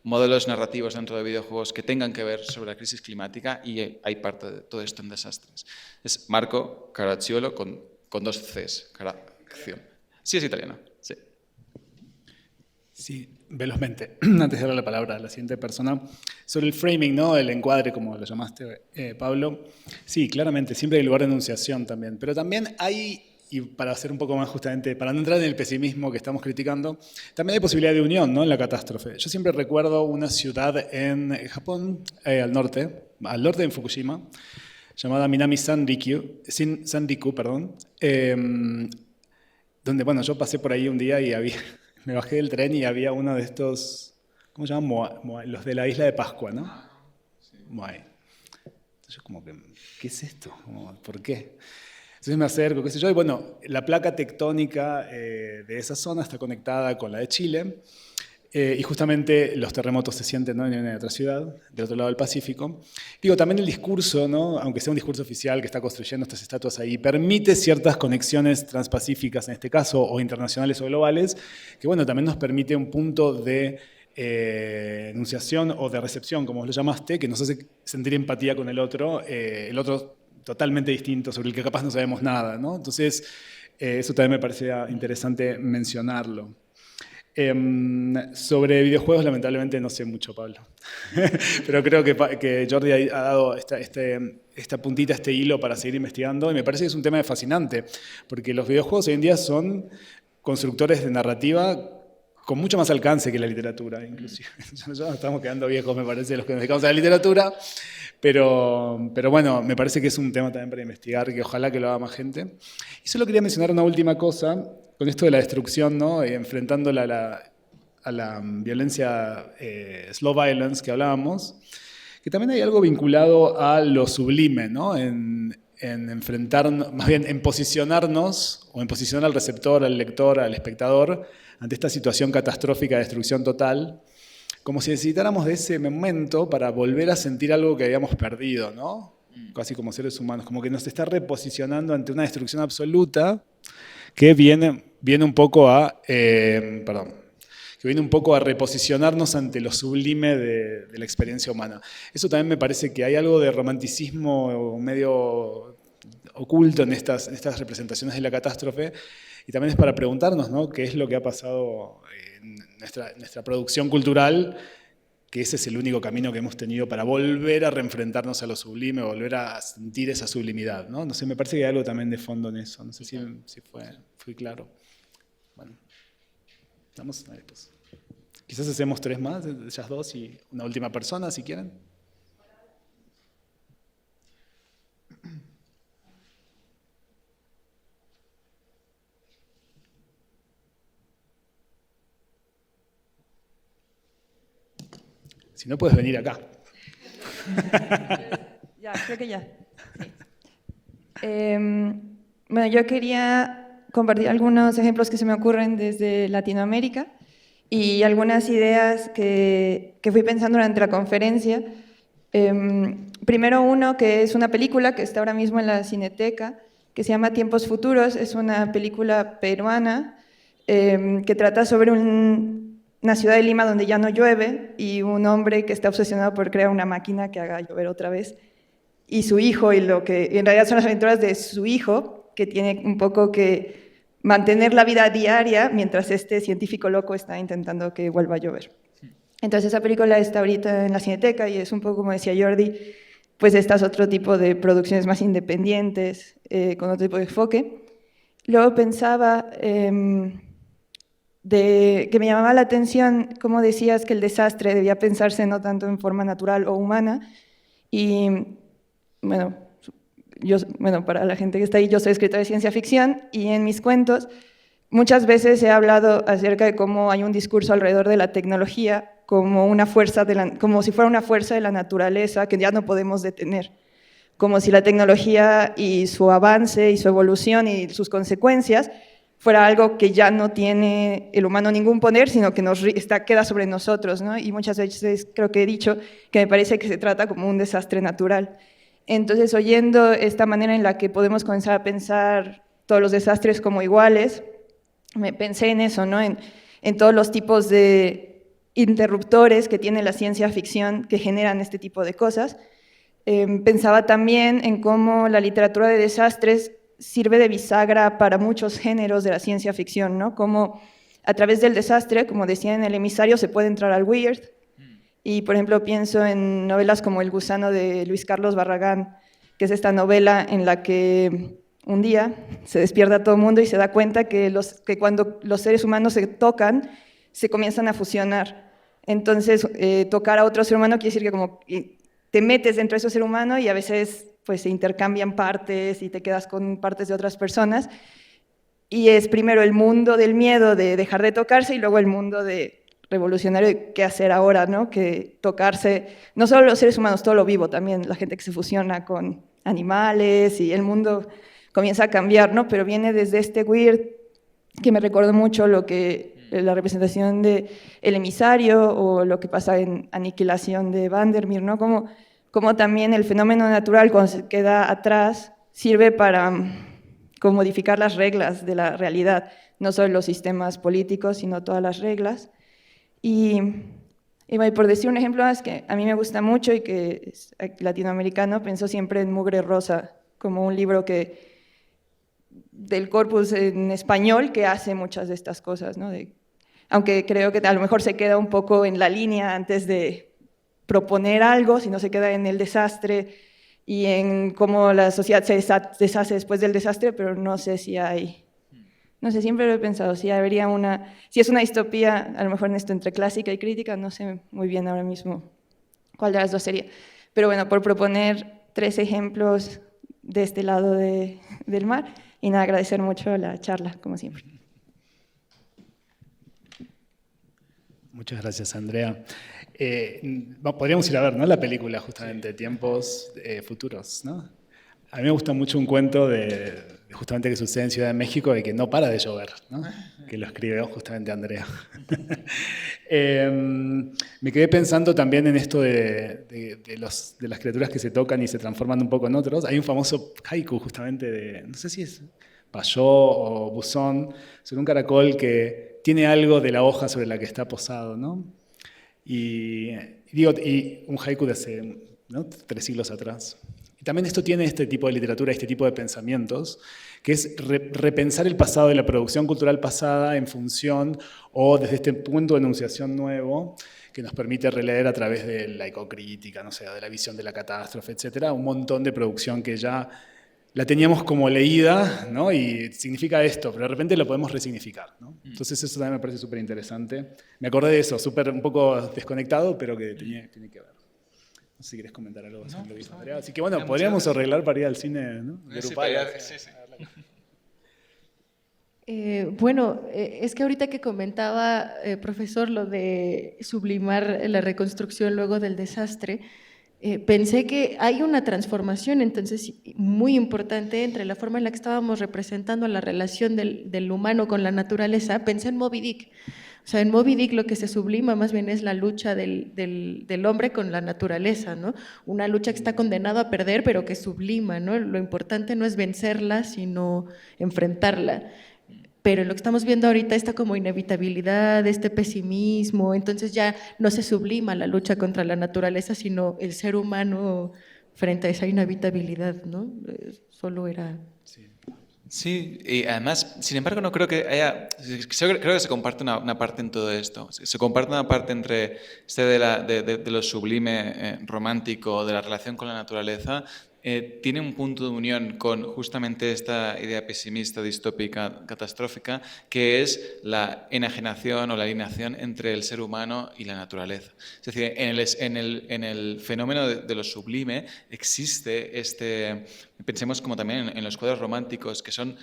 modelos narrativos dentro de videojuegos que tengan que ver sobre la crisis climática, y hay parte de todo esto en desastres. Es Marco Caracciolo con dos Cs. Sí, es italiano. Sí. Sí, velozmente, antes de darle la palabra a la siguiente persona, sobre el framing, ¿no? El encuadre, como lo llamaste, Pablo. Sí, claramente, siempre hay lugar de enunciación también, pero también hay, y para hacer un poco más justamente, para no entrar en el pesimismo que estamos criticando, también hay posibilidad de unión, ¿no? En la catástrofe. Yo siempre recuerdo una ciudad en Japón, al norte de Fukushima, llamada Minami Sanriku, donde, bueno, yo pasé por ahí un día y me bajé del tren y había uno de estos, ¿cómo se llaman? Los de la isla de Pascua, ¿no? Moai. Entonces, como que, ¿qué es esto? ¿Por qué? Entonces me acerco, qué sé yo, y bueno, la placa tectónica de esa zona está conectada con la de Chile, y justamente los terremotos se sienten, ¿no? En otra ciudad, del otro lado del Pacífico. Digo, también el discurso, ¿no? Aunque sea un discurso oficial que está construyendo estas estatuas ahí, permite ciertas conexiones transpacíficas, en este caso, o internacionales o globales, que bueno, también nos permite un punto de enunciación o de recepción, como vos lo llamaste, que nos hace sentir empatía con el otro totalmente distinto, sobre el que capaz no sabemos nada, ¿no? Entonces, eso también me parecía interesante mencionarlo. Sobre videojuegos, lamentablemente, no sé mucho, Pablo. Pero creo que Jordi ha dado esta puntita, este hilo para seguir investigando, y me parece que es un tema fascinante, porque los videojuegos hoy en día son constructores de narrativa con mucho más alcance que la literatura, inclusive. Ya nos estamos quedando viejos, me parece, los que nos dedicamos a la literatura, pero bueno, me parece que es un tema también para investigar, que ojalá que lo haga más gente. Y solo quería mencionar una última cosa, con esto de la destrucción, ¿no? Enfrentándola a la violencia, slow violence que hablábamos, que también hay algo vinculado a lo sublime, ¿no? En enfrentarnos, más bien en posicionarnos, o en posicionar al receptor, al lector, al espectador, ante esta situación catastrófica de destrucción total, como si necesitáramos de ese momento para volver a sentir algo que habíamos perdido, ¿no? Casi como seres humanos, como que nos está reposicionando ante una destrucción absoluta que viene un poco a, que viene un poco a reposicionarnos ante lo sublime de la experiencia humana. Eso también me parece que hay algo de romanticismo medio oculto en estas representaciones de la catástrofe, y también es para preguntarnos, ¿no?, qué es lo que ha pasado en nuestra producción cultural, que ese es el único camino que hemos tenido para volver a reenfrentarnos a lo sublime, volver a sentir esa sublimidad, ¿no? No sé, me parece que hay algo también de fondo en eso, no sé si fui claro. Bueno, vamos a ver, pues. Quizás hacemos 3 más, ellas 2 y una última persona, si quieren. Si no, puedes venir acá. Ya, creo que ya. Sí. Bueno, yo quería compartir algunos ejemplos que se me ocurren desde Latinoamérica y algunas ideas que fui pensando durante la conferencia. Primero uno que es una película que está ahora mismo en la Cineteca, que se llama Tiempos Futuros. Es una película peruana que trata sobre una ciudad de Lima donde ya no llueve y un hombre que está obsesionado por crear una máquina que haga llover otra vez, y su hijo, y lo que en realidad son las aventuras de su hijo, que tiene un poco que mantener la vida diaria mientras este científico loco está intentando que vuelva a llover. Entonces esa película está ahorita en la Cineteca y es un poco, como decía Jordi, pues estas otro tipo de producciones más independientes, con otro tipo de enfoque. Luego pensaba que me llamaba la atención cómo decías que el desastre debía pensarse no tanto en forma natural o humana. Y bueno, para la gente que está ahí, yo soy escritora de ciencia ficción y en mis cuentos muchas veces he hablado acerca de cómo hay un discurso alrededor de la tecnología como una fuerza como si fuera una fuerza de la naturaleza que ya no podemos detener, como si la tecnología y su avance y su evolución y sus consecuencias fuera algo que ya no tiene el humano ningún poder, sino que queda sobre nosotros, ¿no? Y muchas veces creo que he dicho que me parece que se trata como un desastre natural. Entonces, oyendo esta manera en la que podemos comenzar a pensar todos los desastres como iguales, me pensé en eso, ¿no? En todos los tipos de interruptores que tiene la ciencia ficción que generan este tipo de cosas. Pensaba también en cómo la literatura de desastres sirve de bisagra para muchos géneros de la ciencia ficción, ¿no? Como a través del desastre, como decía en El emisario, se puede entrar al weird. Y, por ejemplo, pienso en novelas como El gusano de Luis Carlos Barragán, que es esta novela en la que un día se despierta todo el mundo y se da cuenta que cuando los seres humanos se tocan, se comienzan a fusionar. Entonces, tocar a otro ser humano quiere decir que como te metes dentro de ese ser humano y a veces pues se intercambian partes y te quedas con partes de otras personas. Y es primero el mundo del miedo de dejar de tocarse y luego el mundo de revolucionario de qué hacer ahora, ¿no? Que tocarse, no solo los seres humanos, todo lo vivo también, la gente que se fusiona con animales y el mundo comienza a cambiar, ¿no? Pero viene desde este weird que me recordó mucho la representación de El emisario o lo que pasa en Aniquilación de Vandermeer, ¿no? Como también el fenómeno natural, cuando se queda atrás, sirve para modificar las reglas de la realidad, no solo los sistemas políticos, sino todas las reglas. Y por decir un ejemplo más que a mí me gusta mucho y que es latinoamericano, pienso siempre en Mugre Rosa, como un libro del corpus en español que hace muchas de estas cosas, ¿no? Aunque creo que a lo mejor se queda un poco en la línea antes de proponer algo, sino se queda en el desastre y en cómo la sociedad se deshace después del desastre, pero no sé si hay No sé, siempre lo he pensado, si es una distopía, a lo mejor en esto entre clásica y crítica, no sé muy bien ahora mismo cuál de las dos sería. Pero bueno, por proponer 3 ejemplos de este lado del mar, y nada, agradecer mucho la charla, como siempre. Muchas gracias, Andrea. Podríamos ir a ver, ¿no?, la película justamente, Tiempos Futuros, ¿no? A mí me gusta mucho un cuento justamente que sucede en Ciudad de México, de que no para de llover, ¿no? Que lo escribió justamente Andrea. Me quedé pensando también en esto de las criaturas que se tocan y se transforman un poco en otros. Hay un famoso haiku justamente no sé si es Payó o Buzón, sobre un caracol que tiene algo de la hoja sobre la que está posado, ¿no? Y un haiku de hace, ¿no?, 3 siglos atrás. Y también esto tiene este tipo de literatura, este tipo de pensamientos, que es repensar el pasado y la producción cultural pasada en función o desde este punto de enunciación nuevo que nos permite releer a través de la ecocrítica, no sé, de la visión de la catástrofe, etcétera, un montón de producción que ya la teníamos como leída, ¿no?, y significa esto, pero de repente lo podemos resignificar, ¿no? Entonces eso también me parece súper interesante. Me acordé de eso, un poco desconectado, pero que tiene que ver. No sé si querés comentar algo sobre lo que dijo Andrea. Así que bueno, podríamos arreglar para ir al cine, ¿no? Bueno, es que ahorita que comentaba, profesor, lo de sublimar la reconstrucción luego del desastre, pensé que hay una transformación entonces muy importante entre la forma en la que estábamos representando la relación del humano con la naturaleza. Pensé en Moby Dick. O sea, en Moby Dick lo que se sublima más bien es la lucha del hombre con la naturaleza, ¿no? Una lucha que está condenada a perder, pero que sublima, ¿no? Lo importante no es vencerla, sino enfrentarla. Pero lo que estamos viendo ahorita, esta como inevitabilidad, este pesimismo, entonces ya no se sublima la lucha contra la naturaleza, sino el ser humano frente a esa inevitabilidad, ¿no? Solo era... Sí, y además, sin embargo, no creo que haya... Creo que se comparte una parte en todo esto. Se comparte una parte entre de lo sublime romántico, de la relación con la naturaleza, tiene un punto de unión con justamente esta idea pesimista, distópica, catastrófica, que es la enajenación o la alienación entre el ser humano y la naturaleza. Es decir, en el fenómeno de lo sublime existe pensemos como también en los cuadros románticos, que son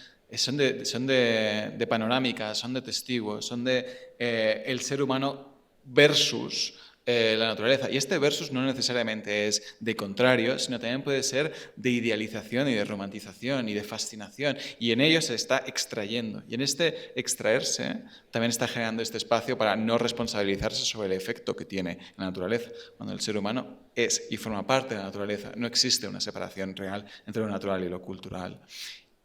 de panorámica, son de testigo, son de el ser humano versus la naturaleza. Y este versus no necesariamente es de contrario, sino también puede ser de idealización y de romantización y de fascinación. Y en ello se está extrayendo. Y en este extraerse también está generando este espacio para no responsabilizarse sobre el efecto que tiene la naturaleza. Cuando el ser humano es y forma parte de la naturaleza, no existe una separación real entre lo natural y lo cultural.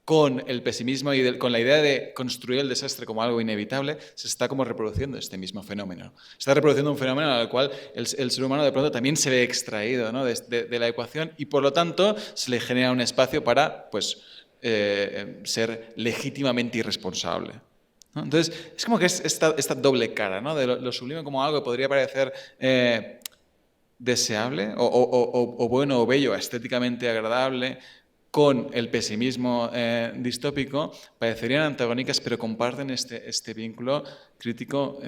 Con el pesimismo y con la idea de construir el desastre como algo inevitable, se está como reproduciendo este mismo fenómeno. Se está reproduciendo un fenómeno al cual el ser humano de pronto también se ve extraído, ¿no?, de la ecuación, y por lo tanto se le genera un espacio para ser legítimamente irresponsable, ¿no? Entonces es como que es esta doble cara, ¿no?, de lo sublime como algo que podría parecer deseable o bueno o bello, estéticamente agradable, con el pesimismo distópico, parecerían antagónicas, pero comparten este vínculo crítico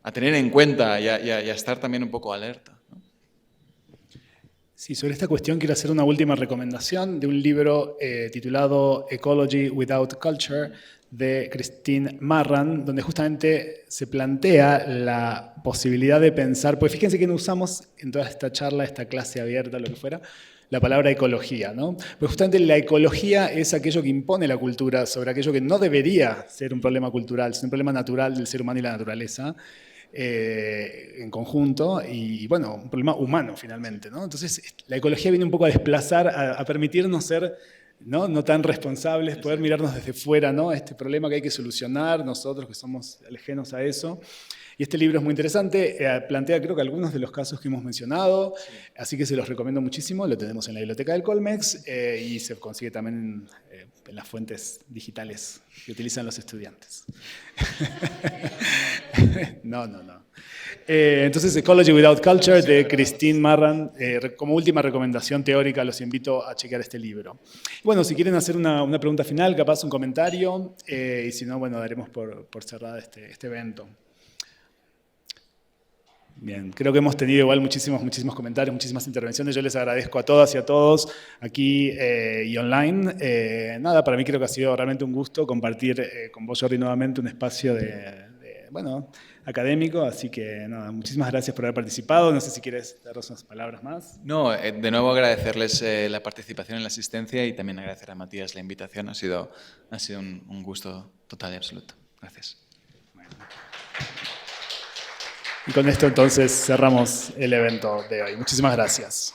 a tener en cuenta y a estar también un poco alerta, ¿no? Sí, sobre esta cuestión quiero hacer una última recomendación de un libro titulado Ecology Without Culture, de Christine Marran, donde justamente se plantea la posibilidad de pensar, pues fíjense que no usamos en toda esta charla, esta clase abierta, lo que fuera, la palabra ecología, ¿no? Pues justamente la ecología es aquello que impone la cultura sobre aquello que no debería ser un problema cultural, sino un problema natural del ser humano y la naturaleza en conjunto, y bueno, un problema humano finalmente, ¿no? Entonces la ecología viene un poco a desplazar, a permitirnos ser no tan responsables, poder mirarnos desde fuera, ¿no?, este problema que hay que solucionar nosotros que somos ajenos a eso. Y este libro es muy interesante, plantea creo que algunos de los casos que hemos mencionado, así que se los recomiendo muchísimo, lo tenemos en la biblioteca del Colmex y se consigue también en las fuentes digitales que utilizan los estudiantes. No. Entonces, Ecology Without Culture, de Christine Marran. Como última recomendación teórica, los invito a chequear este libro. Bueno, si quieren hacer una pregunta final, capaz un comentario, y si no, bueno, daremos por cerrada este evento. Bien, creo que hemos tenido igual muchísimos comentarios, muchísimas intervenciones. Yo les agradezco a todas y a todos aquí y online. Nada, para mí creo que ha sido realmente un gusto compartir con vos, Jordi, nuevamente un espacio académico. Así que nada, muchísimas gracias por haber participado. No sé si quieres daros unas palabras más. No, de nuevo agradecerles la participación en la asistencia y también agradecer a Matías la invitación. Ha sido un gusto total y absoluto. Gracias. Bueno. Y con esto entonces cerramos el evento de hoy. Muchísimas gracias.